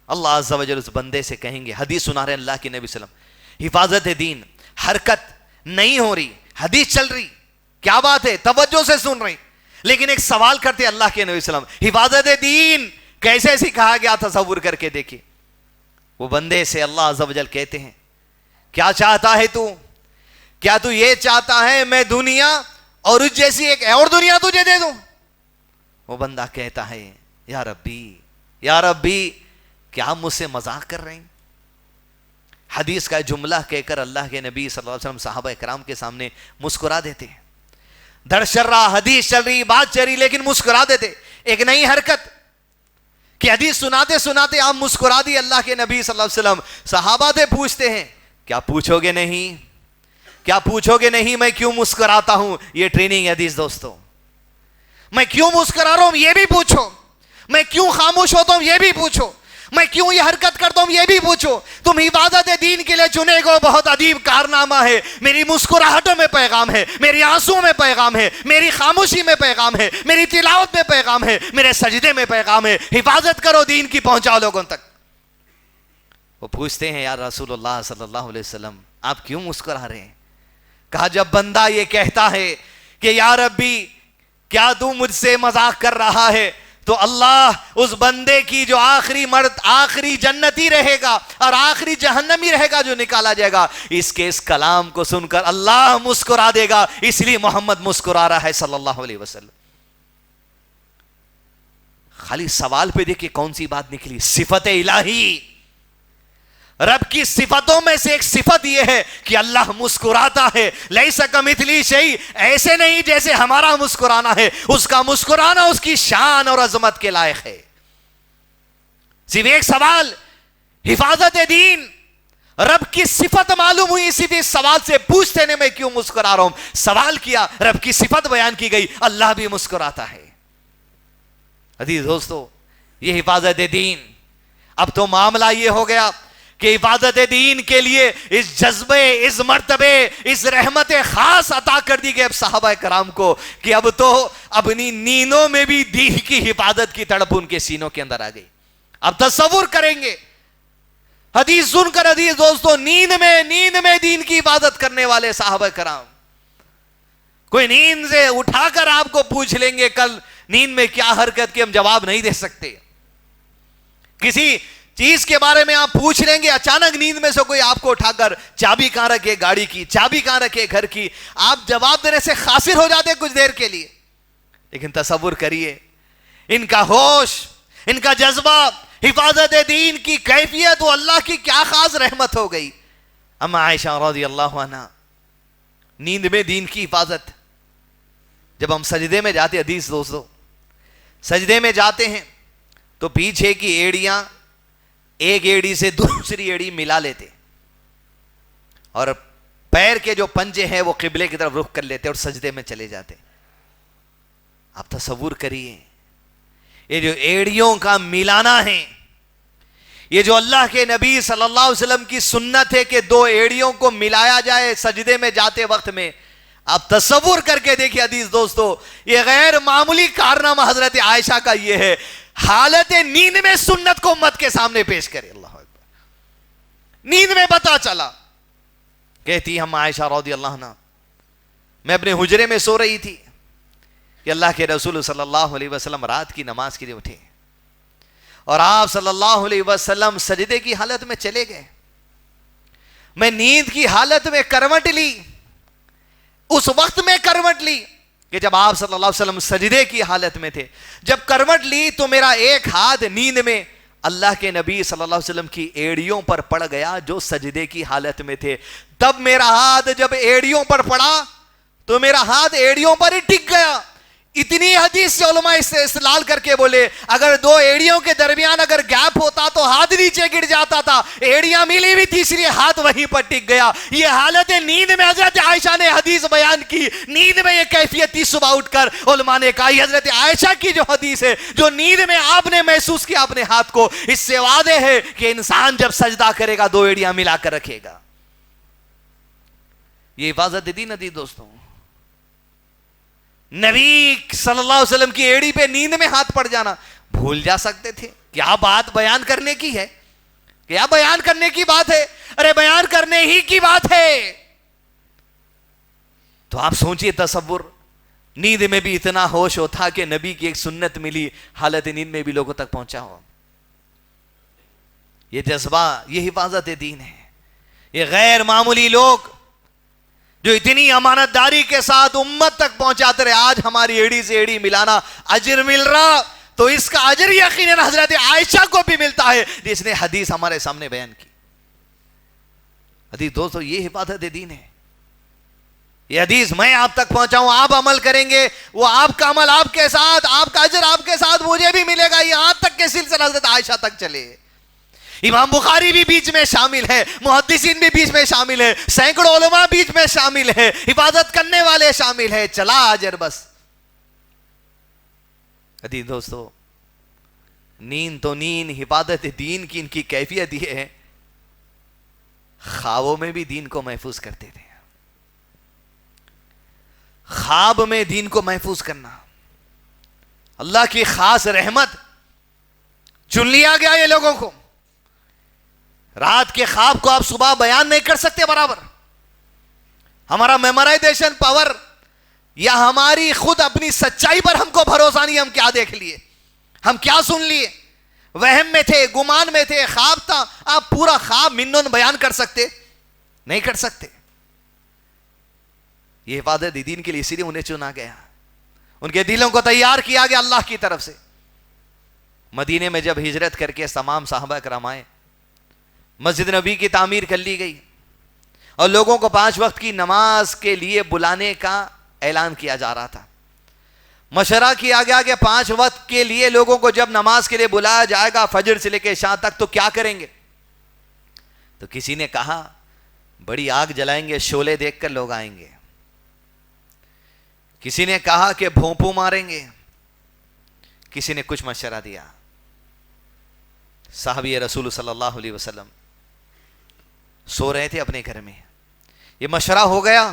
اللہ عز و جل اس بندے سے کہیں گے, حدیث سنا رہے ہیں اللہ کے نبی صلی اللہ علیہ وسلم, حفاظت دین, حرکت نہیں ہو رہی, حدیث چل رہی, کیا بات ہے, توجہ سے سن رہی, لیکن ایک سوال کرتے اللہ کے نبی صلی اللہ علیہ وسلم, حفاظت دین کیسے سکھایا گیا, تصور کر کے دیکھیں. وہ بندے سے اللہ عز و جل کہتے ہیں کیا چاہتا ہے تو, کیا تو یہ چاہتا ہے میں دنیا اور اس جیسی ایک اور دنیا تجھے دے دوں؟ وہ بندہ کہتا ہے یا ربی کیا مجھ سے مذاق کر رہے ہیں؟ حدیث کا جملہ کہہ کر اللہ کے نبی صلی اللہ علیہ وسلم صحابہ کرام کے سامنے مسکرا دیتے ہیں. درس چل رہا, حدیث چل رہی, بات چل رہی, لیکن مسکرا دیتے. ایک نئی حرکت کہ حدیث سناتے سناتے آپ مسکرا دی اللہ کے نبی صلی اللہ علیہ وسلم. صحابہ سے پوچھتے ہیں کیا پوچھو گے نہیں, کیا پوچھو گے نہیں میں کیوں مسکراتا ہوں؟ یہ ٹریننگ حدیث دوستو, میں کیوں مسکرا رہا ہوں یہ بھی پوچھو, میں کیوں خاموش ہوتا ہوں یہ بھی پوچھو, میں کیوں یہ حرکت کرتا ہوں یہ بھی پوچھو. تم حفاظت دین کے لیے چنے گو, بہت عجیب کارنامہ ہے. میری مسکراہٹوں میں پیغام ہے, میری آنسوؤں میں پیغام ہے, میری خاموشی میں پیغام ہے, میری تلاوت میں پیغام ہے, میرے سجدے میں پیغام ہے. حفاظت کرو دین کی, پہنچاؤ لوگوں تک. وہ پوچھتے ہیں یا رسول اللہ صلی اللہ علیہ وسلم آپ کیوں مسکرا رہے ہیں؟ کہا جب بندہ یہ کہتا ہے کہ یا ربی کیا تو مجھ سے مذاق کر رہا ہے, تو اللہ اس بندے کی جو آخری جنتی رہے گا اور آخری جہنمی رہے گا جو نکالا جائے گا, اس کلام کو سن کر اللہ مسکرا دے گا. اس لیے محمد مسکرا رہا ہے صلی اللہ علیہ وسلم. خالی سوال پہ دیکھیں کون سی بات نکلی, صفت الہی. رب کی صفتوں میں سے ایک صفت یہ ہے کہ اللہ مسکراتا ہے. لیس کمثلہ شیء, ایسے نہیں جیسے ہمارا مسکرانا ہے. اس کا مسکرانا اس کی شان اور عظمت کے لائق ہے. صرف ایک سوال, حفاظت دین, رب کی صفت معلوم ہوئی, صرف اس سوال سے پوچھتے نہیں میں کیوں مسکرا رہا ہوں. سوال کیا, رب کی صفت بیان کی گئی, اللہ بھی مسکراتا ہے. عزیز دوستو, یہ حفاظت دین. اب تو معاملہ یہ ہو گیا کہ حفاظت دین کے لیے اس جذبے, اس مرتبے, اس رحمت خاص عطا کر دی گئی اب صحابہ کرام کو کہ اب تو اپنی نیندوں میں بھی دین کی حفاظت کی تڑپ ان کے سینوں کے اندر آ گئی. اب تصور کریں گے حدیث سن کر, حدیث دوستو, نیند میں دین کی حفاظت کرنے والے صحابہ کرام. کوئی نیند سے اٹھا کر آپ کو پوچھ لیں گے کل نیند میں کیا حرکت کی, ہم جواب نہیں دے سکتے. کسی چیز کے بارے میں آپ پوچھ لیں گے, اچانک نیند میں سے کوئی آپ کو اٹھا کر چابی کہاں رکھے گاڑی کی, چابی کہاں رکھے گھر کی, آپ جواب دینے سے قاصر ہو جاتے کچھ دیر کے لیے. لیکن تصور کریے ان کا ہوش, ان کا جذبہ, حفاظت دین کی کیفیت, وہ اللہ کی کیا خاص رحمت ہو گئی. اما عائشہ رضی اللہ عنہا, نیند میں دین کی حفاظت. جب ہم سجدے میں جاتے, حدیث دوستو, سجدے میں جاتے ہیں تو پیچھے کی ایڑیاں ایک ایڑی سے دوسری ایڑی ملا لیتے اور پیر کے جو پنجے ہیں وہ قبلے کی طرف رخ کر لیتے اور سجدے میں چلے جاتے. آپ تصور کریے یہ جو ایڑیوں کا ملانا ہے, یہ جو اللہ کے نبی صلی اللہ علیہ وسلم کی سنت ہے کہ دو ایڑیوں کو ملایا جائے سجدے میں جاتے وقت میں, آپ تصور کر کے دیکھیں عزیز دوستو, یہ غیر معمولی کارنامہ حضرت عائشہ کا یہ ہے, حالت نیند میں سنت کو امت کے سامنے پیش کرے. اللہ اکبر. نیند میں پتا چلا, کہتی ہم عائشہ رضی اللہ عنہ, میں اپنے حجرے میں سو رہی تھی کہ اللہ کے رسول صلی اللہ علیہ وسلم رات کی نماز کے لیے اٹھے اور آپ صلی اللہ علیہ وسلم سجدے کی حالت میں چلے گئے. میں نیند کی حالت میں کروٹ لی, اس وقت میں کروٹ لی کہ جب آپ صلی اللہ علیہ وسلم سجدے کی حالت میں تھے. جب کروٹ لی تو میرا ایک ہاتھ نیند میں اللہ کے نبی صلی اللہ علیہ وسلم کی ایڑیوں پر پڑ گیا جو سجدے کی حالت میں تھے. تب میرا ہاتھ جب ایڑیوں پر پڑا تو میرا ہاتھ ایڑیوں پر ہی ٹک گیا. اتنی حدیث سے علماء استدلال کر کے بولے اگر دو ایڑیوں کے درمیان اگر گیپ ہوتا تو ہاتھ نیچے گر جاتا تھا, ایڑیاں ملی بھی تیسری ہاتھ وہیں پر ٹک گیا. یہ حالت نیند میں حضرت عائشہ نے حدیث بیان کی. نیند میں یہ کیفیت تھی. صبح اٹھ کر علماء نے کہا یہ حضرت عائشہ کی جو حدیث ہے جو نیند میں آپ نے محسوس کیا اپنے ہاتھ کو, اس سے واضح ہے کہ انسان جب سجدہ کرے گا دو ایڑیاں ملا کر رکھے گا. یہ حفاظت دی ندی دوستوں. نبی صلی اللہ علیہ وسلم کی ایڑی پہ نیند میں ہاتھ پڑ جانا بھول جا سکتے تھے. کیا بات بیان کرنے کی ہے, کیا بیان کرنے کی بات ہے, ارے بیان کرنے ہی کی بات ہے. تو آپ سوچئے تصور, نیند میں بھی اتنا ہوش ہوتا کہ نبی کی ایک سنت ملی حالت نیند میں بھی لوگوں تک پہنچا ہو. یہ جذبہ, یہ حفاظت دین ہے. یہ غیر معمولی لوگ جو اتنی امانت داری کے ساتھ امت تک پہنچاتے رہے, آج ہماری ایڑی سے ایڑی ملانا اجر مل رہا تو اس کا اجر یقیناً حضرت عائشہ کو بھی ملتا ہے جس نے حدیث ہمارے سامنے بیان کی. حدیث دوستو یہ حفاظت دین ہے. یہ حدیث میں آپ تک پہنچاؤں, آپ عمل کریں گے, وہ آپ کا عمل آپ کے ساتھ, آپ کا اجر آپ کے ساتھ مجھے بھی ملے گا. یہاں تک کہ سلسلہ حضرت عائشہ تک چلے. امام بخاری بھی بیچ میں شامل ہے, محدثین بھی بیچ میں شامل ہے, سینکڑوں علماء بیچ میں شامل ہے, حفاظت کرنے والے شامل ہے. چلا اجر بس. عزیز دوستو نیند تو نیند, حفاظت دین کی ان کی کیفیت یہ ہے خوابوں میں بھی دین کو محفوظ کرتے تھے. خواب میں دین کو محفوظ کرنا اللہ کی خاص رحمت. چن لیا گیا یہ لوگوں کو. رات کے خواب کو آپ صبح بیان نہیں کر سکتے برابر. ہمارا میمورائزیشن پاور یا ہماری خود اپنی سچائی پر ہم کو بھروسہ نہیں, ہم کیا دیکھ لیے, ہم کیا سن لیے, وہم میں تھے, گمان میں تھے, خواب تھا. آپ پورا خواب منون بیان کر سکتے نہیں کر سکتے. یہ حفاظت دین کے لیے اسی لیے انہیں چنا گیا, ان کے دلوں کو تیار کیا گیا اللہ کی طرف سے. مدینے میں جب ہجرت کر کے تمام صحابہ کرام آئے, مسجد نبی کی تعمیر کر لی گئی اور لوگوں کو 5 وقت کی نماز کے لیے بلانے کا اعلان کیا جا رہا تھا. مشورہ کیا گیا کہ 5 وقت کے لیے لوگوں کو جب نماز کے لیے بلایا جائے گا فجر سے لے کے شام تک تو کیا کریں گے. تو کسی نے کہا بڑی آگ جلائیں گے, شعلے دیکھ کر لوگ آئیں گے. کسی نے کہا کہ بھونپو ماریں گے. کسی نے کچھ مشورہ دیا. صحابی رسول صلی اللہ علیہ وسلم سو رہے تھے اپنے گھر میں, یہ مشورہ ہو گیا,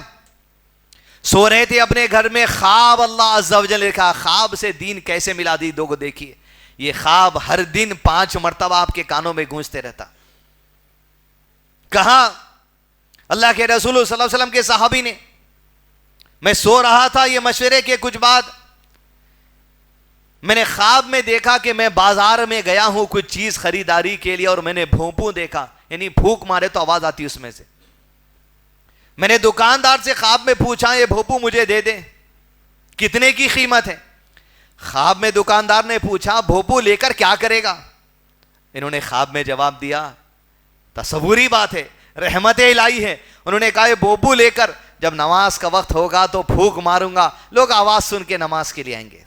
سو رہے تھے اپنے گھر میں. خواب اللہ عز و جل نے کہا خواب سے دین کیسے ملا دی دو کو دیکھیے. یہ خواب ہر دن 5 مرتبہ آپ کے کانوں میں گونجتے رہتا. کہا اللہ کے رسول صلی اللہ علیہ وسلم کے صحابی نے, میں سو رہا تھا, یہ مشورے کے کچھ بعد میں نے خواب میں دیکھا کہ میں بازار میں گیا ہوں کچھ چیز خریداری کے لیے اور میں نے بھونپو دیکھا, یعنی پھونک مارے تو آواز آتی اس میں سے. میں نے دکاندار سے خواب میں پوچھا یہ بھونپو مجھے دے دیں, کتنے کی قیمت ہے. خواب میں دکاندار نے پوچھا بھونپو لے کر کیا کرے گا. انہوں نے خواب میں جواب دیا, تصوری بات ہے, رحمت الہی ہے. انہوں نے کہا یہ بھونپو لے کر جب نماز کا وقت ہوگا تو پھونک ماروں گا, لوگ آواز سن کے نماز کے لیے آئیں گے.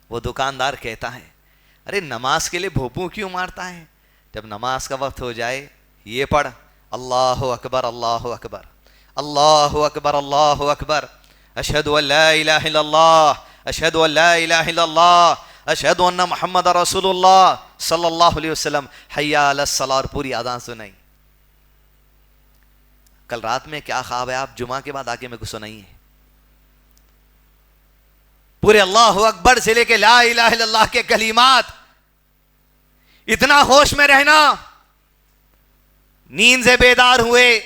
وہ دکاندار کہتا ہے ارے نماز کے لیے بھونپو کیوں مارتا ہے, جب نماز کا وقت ہو جائے یہ پڑھ اللہ اکبر اللہ اکبر اللہ اکبر اللہ اکبر اشہد ان لا الہ الا اللہ اشہد ان لا الہ الا اللہ اشہد ان محمد رسول اللہ صلی اللہ علیہ وسلم حی علی الصلاۃ، اور پوری اذان سنائی. کل رات میں کیا خواب ہے آپ جمعہ کے بعد آ کے میرے کو سنائیے. پورے اللہ اکبر سے لے کے لا الہ الا اللہ کے کلمات، اتنا ہوش میں رہنا. نیند سے بیدار ہوئے،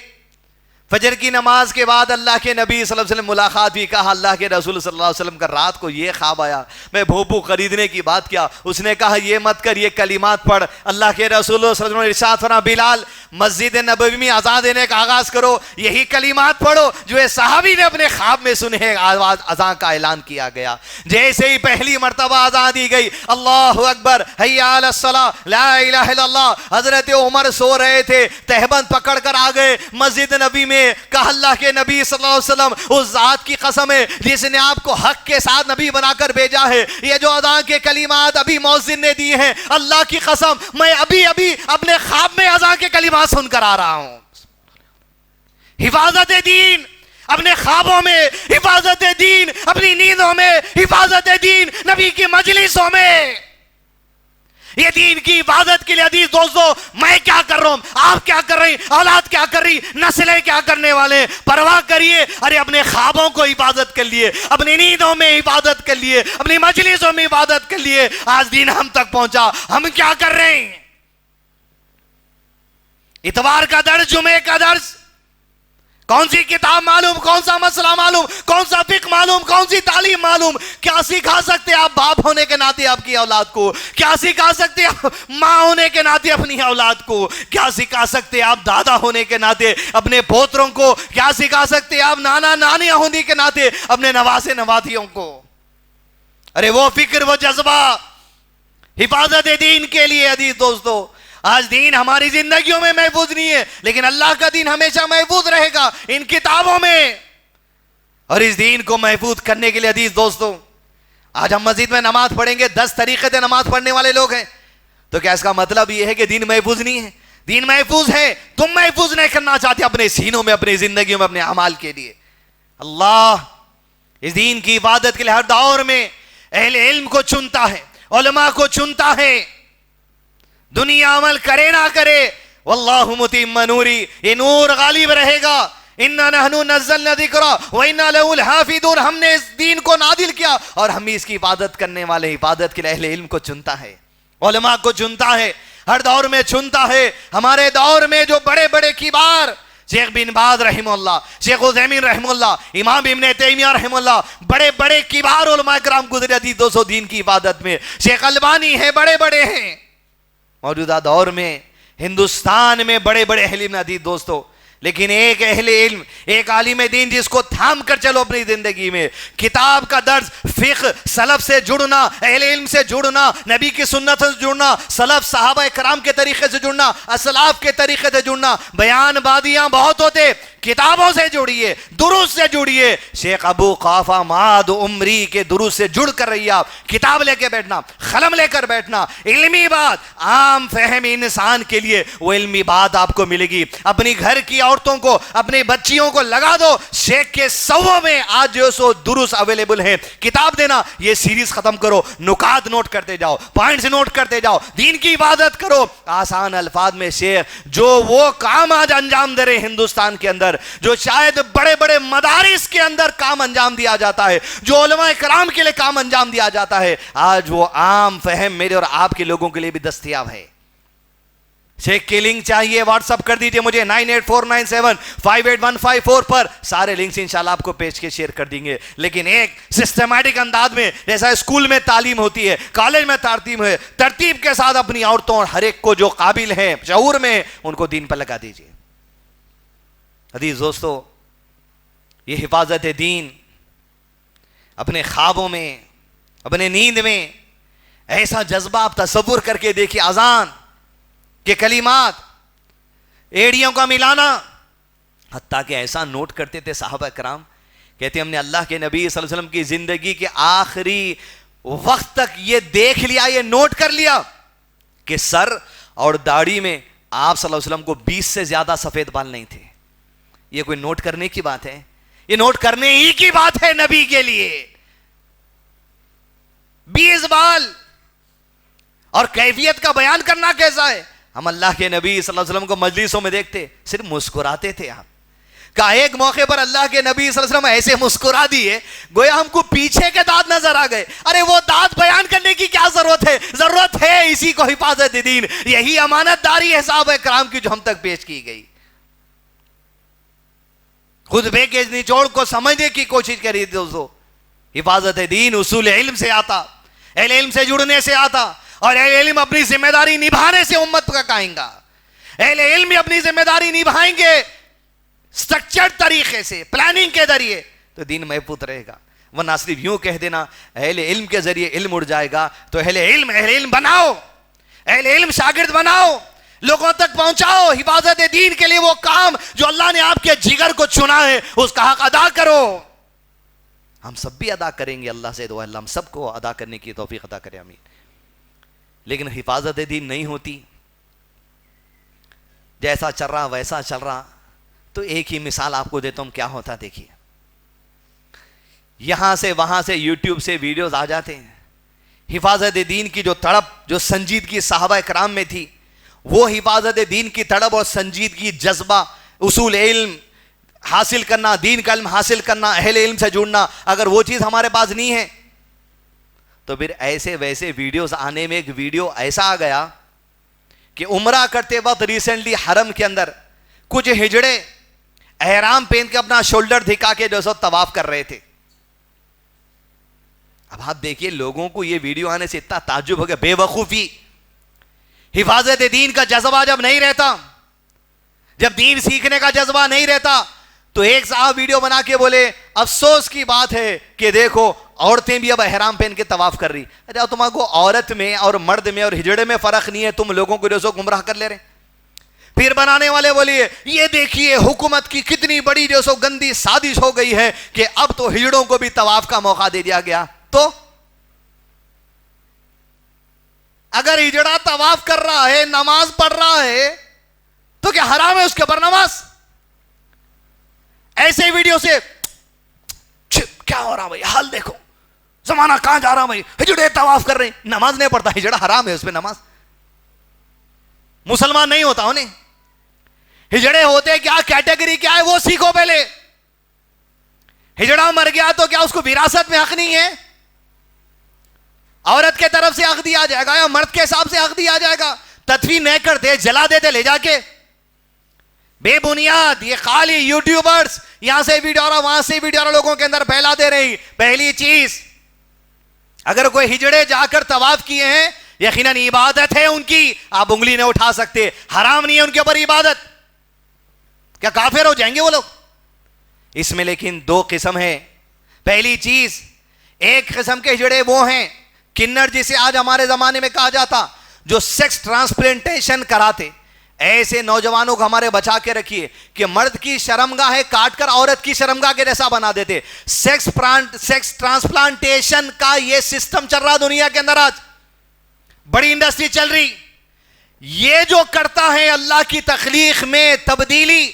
فجر کی نماز کے بعد اللہ کے نبی صلی اللہ علیہ وسلم ملاقات بھی، کہا اللہ کے رسول صلی اللہ علیہ وسلم کا رات کو یہ خواب آیا، میں بھوپو خریدنے کی بات کیا، اس نے کہا یہ مت کر، یہ کلمات پڑھ. اللہ کے رسول صلی اللہ علیہ وسلم نے ارشاد فرمایا بلال مسجد نبوی میں اذان دینے کا آغاز کرو، یہی کلمات پڑھو جو یہ صحابی نے اپنے خواب میں سنے. آواز اذان کا اعلان کیا گیا. جیسے ہی پہلی مرتبہ اذان دی گئی اللہ اکبر حی علی الصلاۃ لا الہ الا اللہ، حضرت عمر سو رہے تھے، تہبند پکڑ کر آ گئے مسجد نبی میں. کہا اللہ کے نبی صلی اللہ علیہ وسلم اس ذات کی قسم ہے جس نے آپ کو حق کے ساتھ نبی بنا کر بھیجا ہے، یہ جو اذان کے کلمات ابھی مؤذن نے دیے ہیں، اللہ کی قسم میں ابھی اپنے خواب میں اذان کے کلمات سن کر آ رہا ہوں. حفاظت دین اپنے خوابوں میں، حفاظت دین اپنی نیندوں میں، حفاظت دین نبی کی مجلسوں میں. یہ دین کی حفاظت کے لیے عزیز دوستو میں کیا کر رہا ہوں، آپ کیا کر رہے ہیں، اولاد کیا کر رہی، نسلیں کیا کرنے والے، پرواہ کریے. ارے اپنے خوابوں کو حفاظت کر لیے، اپنی نیندوں میں حفاظت کر لیے، اپنی مجلسوں میں حفاظت کر لیے. آج دین ہم تک پہنچا، ہم کیا کر رہے ہیں؟ اتوار کا درس، جمعے کا درس، کون سی کتاب معلوم، کون سا مسئلہ معلوم، کون سا فقہ معلوم، کون سی تعلیم معلوم. کیا سکھا سکتے آپ باپ ہونے کے ناطے آپ کی اولاد کو؟ کیا سکھا سکتے آپ ماں ہونے کے ناطے اپنی اولاد کو؟ کیا سکھا سکتے آپ دادا ہونے کے ناطے اپنے پوتروں کو؟ کیا سکھا سکتے آپ نانا نانیاں ہونے کے ناطے اپنے نواسے نواتیوں کو؟ ارے وہ فکر، وہ جذبہ حفاظت دین کے لیے. عزیز دوستو آج دین ہماری زندگیوں میں محفوظ نہیں ہے، لیکن اللہ کا دین ہمیشہ محفوظ رہے گا ان کتابوں میں. اور اس دین کو محفوظ کرنے کے لیے عزیز دوستو آج ہم مسجد میں نماز پڑھیں گے، 10 طریقے سے نماز پڑھنے والے لوگ ہیں، تو کیا اس کا مطلب یہ ہے کہ دین محفوظ نہیں ہے؟ دین محفوظ ہے. تم محفوظ نہیں کرنا چاہتے اپنے سینوں میں، اپنی زندگیوں میں، اپنے اعمال کے لیے. اللہ اس دین کی عبادت کے لیے ہر دور میں اہل علم کو چنتا ہے، علماء کو چنتا ہے. دنیا عمل کرے نہ کرے واللہ متم نوری، یہ نور غالب رہے گا. انا نحن نزلنا ذکر وانا له الحافظون، ہم نے اس دین کو نازل کیا اور ہم اس کی عبادت کرنے والے. عبادت کے لیے اہل علم کو چنتا ہے، علماء کو چنتا ہے، ہر دور میں چنتا ہے. ہمارے دور میں جو بڑے بڑے کبار، شیخ بن باز رحمہ اللہ، شیخ عثیمین رحمہ اللہ، امام ابن تیمیہ رحمہ اللہ، بڑے بڑے کبار علماء کرام گزرے عزیز دوستو دین کی عبادت میں. شیخ البانی ہے، بڑے بڑے ہیں. موجودہ دور میں ہندوستان میں بڑے بڑے اہل علم عزیز دوستو، لیکن ایک اہل علم، ایک عالم دین جس کو تھام کر چلو اپنی زندگی میں، کتاب کا درس، فقہ، سلف سے جڑنا، اہل علم سے جڑنا، نبی کی سنت سے جڑنا، سلف صحابہ کرام کے طریقے سے جڑنا، اسلاف کے طریقے سے جڑنا. بیان بادیاں بہت ہوتے، کتابوں سے جڑیے، دروس سے جڑیے. شیخ ابو قافہ ماد عمری کے دروس سے جڑ کر رہیے. آپ کتاب لے کے بیٹھنا، قلم لے کر بیٹھنا، علمی بات، عام فہم انسان کے لیے وہ علمی بات آپ کو ملے گی. اپنی گھر کی عورتوں کو، اپنی بچیوں کو لگا دو شیخ کے 100 میں آج جو سو دروس اویلیبل ہیں. کتاب دینا، یہ سیریز ختم کرو، نکات نوٹ کرتے جاؤ، پوائنٹس نوٹ کرتے جاؤ، دین کی عبادت کرو. آسان الفاظ میں شیخ جو وہ کام آج انجام دے رہے ہندوستان کے اندر، جو شاید بڑے بڑے مدارس کے اندر کام انجام دیا جاتا ہے، جو علماء کرام کے لیے کام انجام دیا جاتا ہے، آج وہ عام فہم میرے اور آپ کے لوگوں کے لیے بھی دستیاب ہے. شیخ کی لنک چاہیے واٹس اپ کر دیجئے مجھے 9849758154 پر. سارے لنکس انشاءاللہ آپ کو پیج کے شیئر کر دیں گے. لیکن ایک سسٹمیٹک انداز میں، جیسا اسکول میں تعلیم ہوتی ہے، کالج میں تعلیم ہے، ترتیب کے ساتھ اپنی عورتوں اور ہر ایک کو جو قابل ہیں، شعور میں، ان کو دین پر لگا دیجئے. عزیز دوستو یہ حفاظت دین اپنے خوابوں میں، اپنے نیند میں ایسا جذبہ آپ تصور کر کے دیکھیں. اذان کے کلمات، ایڑیوں کا ملانا، حتیٰ کہ ایسا نوٹ کرتے تھے صحابہ کرام، کہتے ہم نے اللہ کے نبی صلی اللہ علیہ وسلم کی زندگی کے آخری وقت تک یہ دیکھ لیا، یہ نوٹ کر لیا کہ سر اور داڑھی میں آپ صلی اللہ علیہ وسلم کو 20 سے زیادہ سفید بال نہیں تھے. یہ کوئی نوٹ کرنے کی بات ہے؟ یہ نوٹ کرنے ہی کی بات ہے نبی کے لیے. 20 بال. اور کیفیت کا بیان کرنا کیسا ہے؟ ہم اللہ کے نبی صلی اللہ علیہ وسلم کو مجلسوں میں دیکھتے صرف مسکراتے تھے. آپ کا ایک موقع پر اللہ کے نبی صلی اللہ علیہ وسلم ایسے مسکرا دیے گویا ہم کو پیچھے کے دانت نظر آ گئے. ارے وہ دانت بیان کرنے کی کیا ضرورت ہے؟ ضرورت ہے اسی کو حفاظت دین. یہی امانت داری ہے صحابہ کرام کی جو ہم تک پیش کی گئی. خطبے کے نچوڑ کو سمجھنے کی کوشش کری دوستو. حفاظت دین اصول علم سے آتا, اہل علم سے جڑنے سے آتا, اور اہل علم اپنی ذمہ داری نبھانے سے امت کا کہیں گا. اہل علم اپنی ذمہ داری نبھائیں گے سٹرکچرڈ طریقے سے, پلاننگ کے ذریعے, تو دین محفوظ رہے گا. ورنہ صرف یوں کہہ دینا اہل علم کے ذریعے علم اڑ جائے گا, تو اہل علم بناؤ, اہل علم شاگرد بناؤ, لوگوں تک پہنچاؤ حفاظت دین کے لیے وہ کام جو اللہ نے آپ کے جگر کو چنا ہے, اس کا حق ادا کرو. ہم سب بھی ادا کریں گے, اللہ سے دعا اللہ ہم سب کو ادا کرنے کی توفیق عطا کرے, آمین. لیکن حفاظت دین نہیں ہوتی, جیسا چل رہا ویسا چل رہا. تو ایک ہی مثال آپ کو دیتا ہوں کیا ہوتا. دیکھیے, یہاں سے وہاں سے یوٹیوب سے ویڈیوز آ جاتے ہیں. حفاظت دین کی جو تڑپ, جو سنجیدگی صحابہ کرام میں تھی, وہ حفاظت دین کی تڑپ اور سنجیدگی, جذبہ, اصول علم حاصل کرنا, دین کا علم حاصل کرنا, اہل علم سے جڑنا, اگر وہ چیز ہمارے پاس نہیں ہے تو پھر ایسے ویسے ویڈیوز آنے میں ایک ویڈیو ایسا آ گیا کہ عمرہ کرتے وقت ریسنٹلی حرم کے اندر کچھ ہجڑے احرام پہن کے اپنا شولڈر دکھا کے جو سو طواف کر رہے تھے. اب آپ دیکھیے لوگوں کو یہ ویڈیو آنے سے اتنا تعجب ہو گیا, بے وقوفی. حفاظت دین کا جذبہ جب نہیں رہتا, جب دین سیکھنے کا جذبہ نہیں رہتا, تو ایک صاحب ویڈیو بنا کے بولے افسوس کی بات ہے کہ دیکھو عورتیں بھی اب احرام پہن کے طواف کر رہی. ارے تمہارے کو عورت میں اور مرد میں اور ہجڑے میں فرق نہیں ہے, تم لوگوں کو جو سو گمراہ کر لے رہے. پھر بنانے والے بولیے یہ دیکھیے حکومت کی کتنی بڑی جو سو گندی سازش ہو گئی ہے کہ اب تو ہجڑوں کو بھی طواف کا موقع دے دیا گیا. تو اگر ہجڑا طواف کر رہا ہے, نماز پڑھ رہا ہے, تو کیا حرام ہے اس کے اوپر نماز؟ ایسے ویڈیو سے کیا ہو رہا بھائی, حال دیکھو زمانہ کہاں جا رہا بھائی, ہجڑے طواف کر رہے ہیں, نماز نہیں پڑھتا, ہجڑا حرام ہے اس پہ نماز. مسلمان نہیں ہوتا انہیں, ہجڑے ہوتے کیا, کیٹیگری کیا ہے وہ سیکھو پہلے. ہجڑا مر گیا تو کیا اس کو وراثت میں حق نہیں ہے؟ عورت کے طرف سے حق دیا جائے گا یا مرد کے حساب سے حق دیا جائے گا؟ تدفین نہیں کرتے, جلا دیتے لے جا کے. بے بنیاد یہ خالی یوٹیوبرز یہاں سے ویڈیو اور وہاں سے ویڈیو اور لوگوں کے اندر پھیلا دے رہی. پہلی چیز, اگر کوئی ہجڑے جا کر طواف کیے ہیں یقیناً عبادت ہے ان کی, آپ انگلی نہیں اٹھا سکتے, حرام نہیں ہے ان کے اوپر عبادت. کیا کافر ہو جائیں گے وہ لوگ؟ اس میں لیکن دو قسم ہے. پہلی چیز, ایک قسم کے ہجڑے وہ ہیں کنر جسے آج ہمارے زمانے میں کہا جاتا, جو سیکس ٹرانسپلانٹیشن کراتے. ایسے نوجوانوں کو ہمارے بچا کے رکھیے کہ مرد کی شرمگاہ کاٹ کر عورت کی شرمگاہ کے جیسا بنا دیتے. سیکس ٹرانسپلانٹیشن کا یہ سسٹم چل رہا دنیا کے اندر, آج بڑی انڈسٹری چل رہی. یہ جو کرتا ہے اللہ کی تخلیق میں تبدیلی,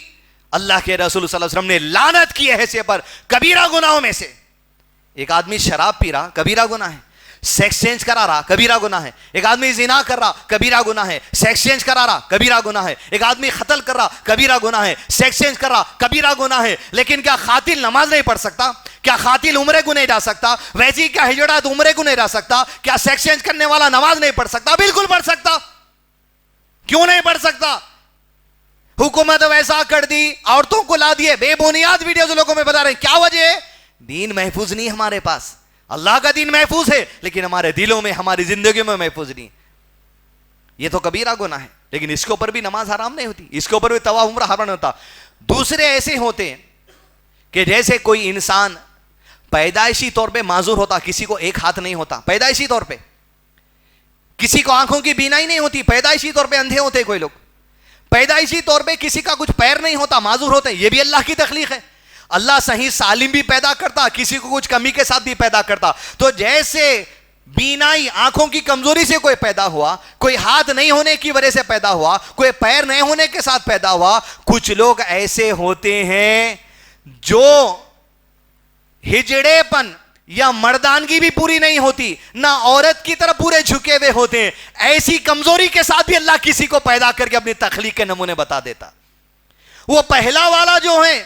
اللہ کے رسول صلی اللہ علیہ وسلم نے لعنت کی ہے ایسے پر کبیرہ گناہوں میں سے. ایک آدمی شراب پی رہا, کبیرہ گناہ ہے. سیکس چینج کرا رہا, کبیرہ گناہ ہے. ایک آدمی زنا کر رہا, کبیرہ گناہ ہے. سیکس چینج کرا رہا, کبیرہ گناہ ہے. ایک آدمی قتل کر رہا, کبیرہ گناہ ہے. سیکس چینج کر رہا, کبیرہ گناہ ہے. لیکن کیا قاتل نماز نہیں پڑھ سکتا؟ کیا قاتل عمرے کو نہیں جا سکتا؟ ویسی کیا ہجڑا تو عمرے کو نہیں جا سکتا؟ کیا سیکس چینج کرنے والا نماز نہیں پڑھ سکتا؟ بالکل پڑھ سکتا. کیوں نہیں پڑھ سکتا؟ حکومت ویسا کر دی, عورتوں کو لا دیے, بے بنیاد ویڈیوز لوگوں میں بتا رہے ہیں. کیا وجہ ہے؟ دین محفوظ نہیں ہمارے پاس. اللہ کا دین محفوظ ہے لیکن ہمارے دلوں میں, ہماری زندگی میں محفوظ نہیں. یہ تو کبیرہ گناہ ہے, لیکن اس کے اوپر بھی نماز حرام نہیں ہوتی, اس کے اوپر بھی طواف عمرہ حرام نہیں ہوتا. دوسرے ایسے ہوتے ہیں کہ جیسے کوئی انسان پیدائشی طور پہ معذور ہوتا, کسی کو ایک ہاتھ نہیں ہوتا پیدائشی طور پہ, کسی کو آنکھوں کی بینائی نہیں ہوتی, پیدائشی طور پہ اندھے ہوتے کوئی لوگ, پیدائشی طور پہ کسی کا کچھ پیر نہیں ہوتا, معذور ہوتے ہیں. یہ بھی اللہ کی تخلیق ہے. اللہ صحیح سالم بھی پیدا کرتا, کسی کو کچھ کمی کے ساتھ بھی پیدا کرتا. تو جیسے بینائی آنکھوں کی کمزوری سے کوئی پیدا ہوا, کوئی ہاتھ نہیں ہونے کی وجہ سے پیدا ہوا, کوئی پیر نہیں ہونے کے ساتھ پیدا ہوا. کچھ لوگ ایسے ہوتے ہیں جو ہجڑے پن یا مردانگی بھی پوری نہیں ہوتی, نہ عورت کی طرف پورے جھکے ہوئے ہوتے ہیں. ایسی کمزوری کے ساتھ بھی اللہ کسی کو پیدا کر کے اپنی تخلیق کے نمونے بتا دیتا. وہ پہلا والا جو ہے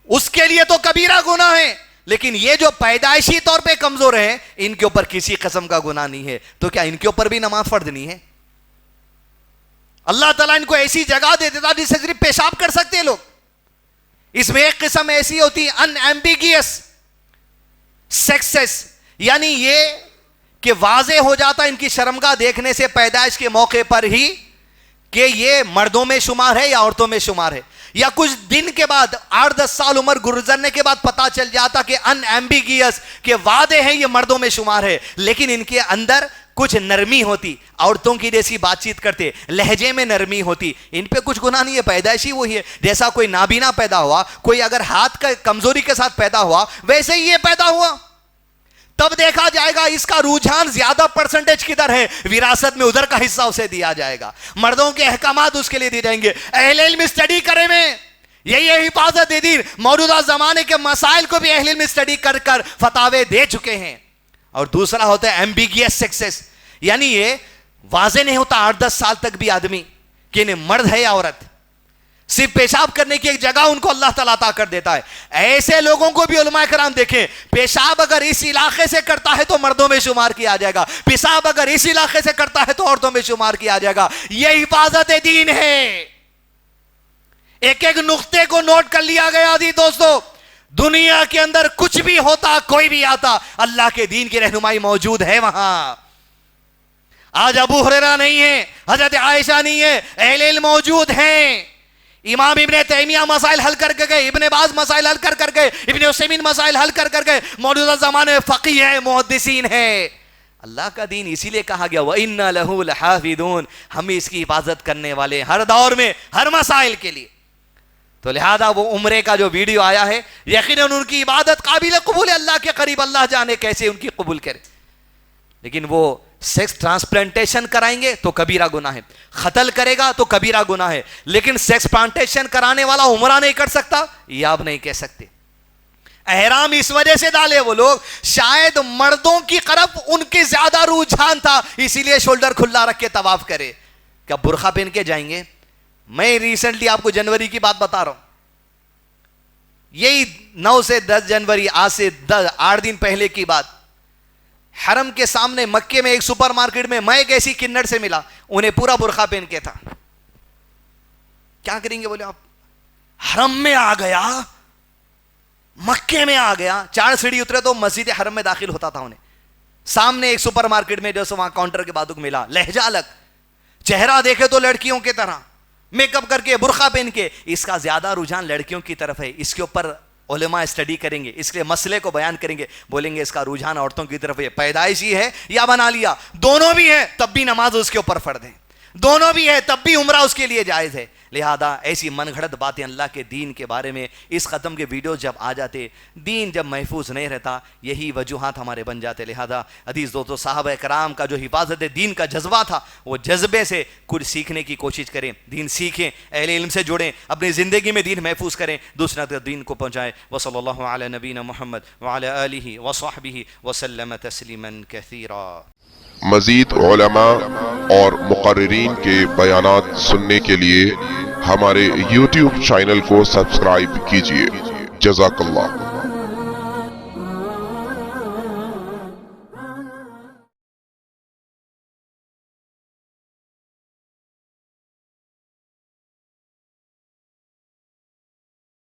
اس کے لیے تو کبیرہ گناہ ہے, لیکن یہ جو پیدائشی طور پہ کمزور ہیں ان کے اوپر کسی قسم کا گناہ نہیں ہے. تو کیا ان کے اوپر بھی نماز فرض نہیں ہے؟ اللہ تعالیٰ ان کو ایسی جگہ دے دیتا جس سے صرف پیشاب کر سکتے لوگ. اس میں ایک قسم ایسی ہوتی ان ایمبیگیس سیکسس, یعنی یہ کہ واضح ہو جاتا ان کی شرمگاہ دیکھنے سے پیدائش کے موقع پر ہی کہ یہ مردوں میں شمار ہے یا عورتوں میں شمار ہے, یا کچھ دن کے بعد 8-10 سال عمر گزرنے کے بعد پتا چل جاتا کہ ان ایمبیگیس کہ واضح ہے یہ مردوں میں شمار ہے, لیکن ان کے اندر کچھ نرمی ہوتی, عورتوں کی جیسی بات چیت کرتے, لہجے میں نرمی ہوتی. ان پہ کچھ گناہ نہیں ہے, پیدائشی وہی ہے. جیسا کوئی نابینا پیدا ہوا, کوئی اگر ہاتھ کا کمزوری کے ساتھ پیدا ہوا, ویسے ہی یہ پیدا ہوا. تب دیکھا جائے گا اس کا رجحان زیادہ پرسنٹیج کدھر ہے, وراثت میں ادھر کا حصہ اسے دیا جائے گا. مردوں کے احکامات اس کے لیے دیے جائیں گے. اہل علم اسٹڈی کرے میں یہی حفاظت دین موجودہ زمانے کے مسائل کو بھی اہل علم اسٹڈی کر کر فتاوے دے چکے ہیں. اور دوسرا ہوتا ہے ایمبیگیس سیکسس, یعنی یہ واضح نہیں ہوتا 8-10 سال تک بھی آدمی کہ انہیں مرد ہے یا عورت, صرف پیشاب کرنے کی ایک جگہ ان کو اللہ تعالیٰ عطا کر دیتا ہے. ایسے لوگوں کو بھی علماء کرام دیکھیں, پیشاب اگر اس علاقے سے کرتا ہے تو مردوں میں شمار کیا جائے گا, پیشاب اگر اس علاقے سے کرتا ہے تو عورتوں میں شمار کیا جائے گا. یہ حفاظت دین ہے. ایک ایک نقطے کو نوٹ کر لیا گیا جی دوستو. دنیا کے اندر کچھ بھی ہوتا, کوئی بھی آتا, اللہ کے دین کی رہنمائی موجود ہے وہاں. آج ابو ہریرہ نہیں ہے, حضرت عائشہ نہیں ہے, اہل علم موجود ہیں. امام ابن تیمیہ مسائل حل کر گئے, ابن باز مسائل حل کر گئے, ابن عثیمین مسائل حل کر گئے. موجودہ زمانے میں فقیہ ہیں, محدثین ہیں. اللہ کا دین اسی لیے کہا گیا وَإِنَّا لَهُ لَحَافِظُونَ, ہم اس کی حفاظت کرنے والے ہر دور میں ہر مسائل کے لیے. تو لہذا وہ عمرے کا جو ویڈیو آیا ہے, یقیناً ان کی عبادت قابل قبول ہے, اللہ کے قریب اللہ جانے کیسے ان کی قبول کرے. لیکن وہ سیکس ٹرانسپلانٹیشن کرائیں گے تو کبیرہ گناہ ہے, قتل کرے گا تو کبیرہ گناہ ہے. لیکن سیکس پلانٹیشن کرانے والا عمرہ نہیں کر سکتا, یہ آپ نہیں کہہ سکتے. احرام اس وجہ سے ڈالے وہ لوگ, شاید مردوں کی طرف ان کے زیادہ رجحان تھا, اسی لیے شولڈر کھلا رکھ کے طواف کرے. کیا برقع پہن کے جائیں گے؟ میں ریسنٹلی آپ کو جنوری کی بات بتا رہا ہوں, یہی 9 سے 10 جنوری, آج سے 8 دن پہلے کی بات. حرم کے سامنے مکے میں ایک سپر مارکیٹ میں میں ایک ایسی کنڑ سے ملا, انہیں پورا برقع پہن کے تھا. کیا کریں گے؟ بولے آپ حرم میں آ گیا, مکے میں آ گیا, 4 سیڑھی اترے تو مسجد حرم میں داخل ہوتا تھا. انہیں سامنے ایک سپر مارکیٹ میں جو وہاں کاؤنٹر کے بعد ملا, لہجہ الگ, چہرہ دیکھے تو لڑکیوں کی طرح, میک اپ کر کے, برقع پہن کے. اس کا زیادہ رجحان لڑکیوں کی طرف ہے. اس کے اوپر علماء اسٹڈی کریں گے, اس کے مسئلے کو بیان کریں گے, بولیں گے اس کا رجحان عورتوں کی طرف ہے, پیدائشی ہے یا بنا لیا, دونوں بھی ہے تب بھی نماز اس کے اوپر فرض ہے, دونوں بھی ہے تب بھی عمرہ اس کے لیے جائز ہے. لہذا ایسی من گھڑت باتیں اللہ کے دین کے بارے میں اس ختم کے ویڈیوز جب آ جاتے, دین جب محفوظ نہیں رہتا, یہی وجوہات ہمارے بن جاتے. لہذا عزیز دوستو, صحابہ کرام کا جو حفاظت دین کا جذبہ تھا, وہ جذبے سے کچھ سیکھنے کی کوشش کریں, دین سیکھیں, اہل علم سے جڑیں, اپنی زندگی میں دین محفوظ کریں, دوسرا دین کو پہنچائیں. وصلی اللہ علی نبینا محمد وعلی آلہ وصحبہ وسلم تسلیما کثیرا. مزید علماء اور مقررین کے بیانات سننے کے لیے ہمارے YouTube چینل کو سبسکرائب کیجیے. جزاک اللہ.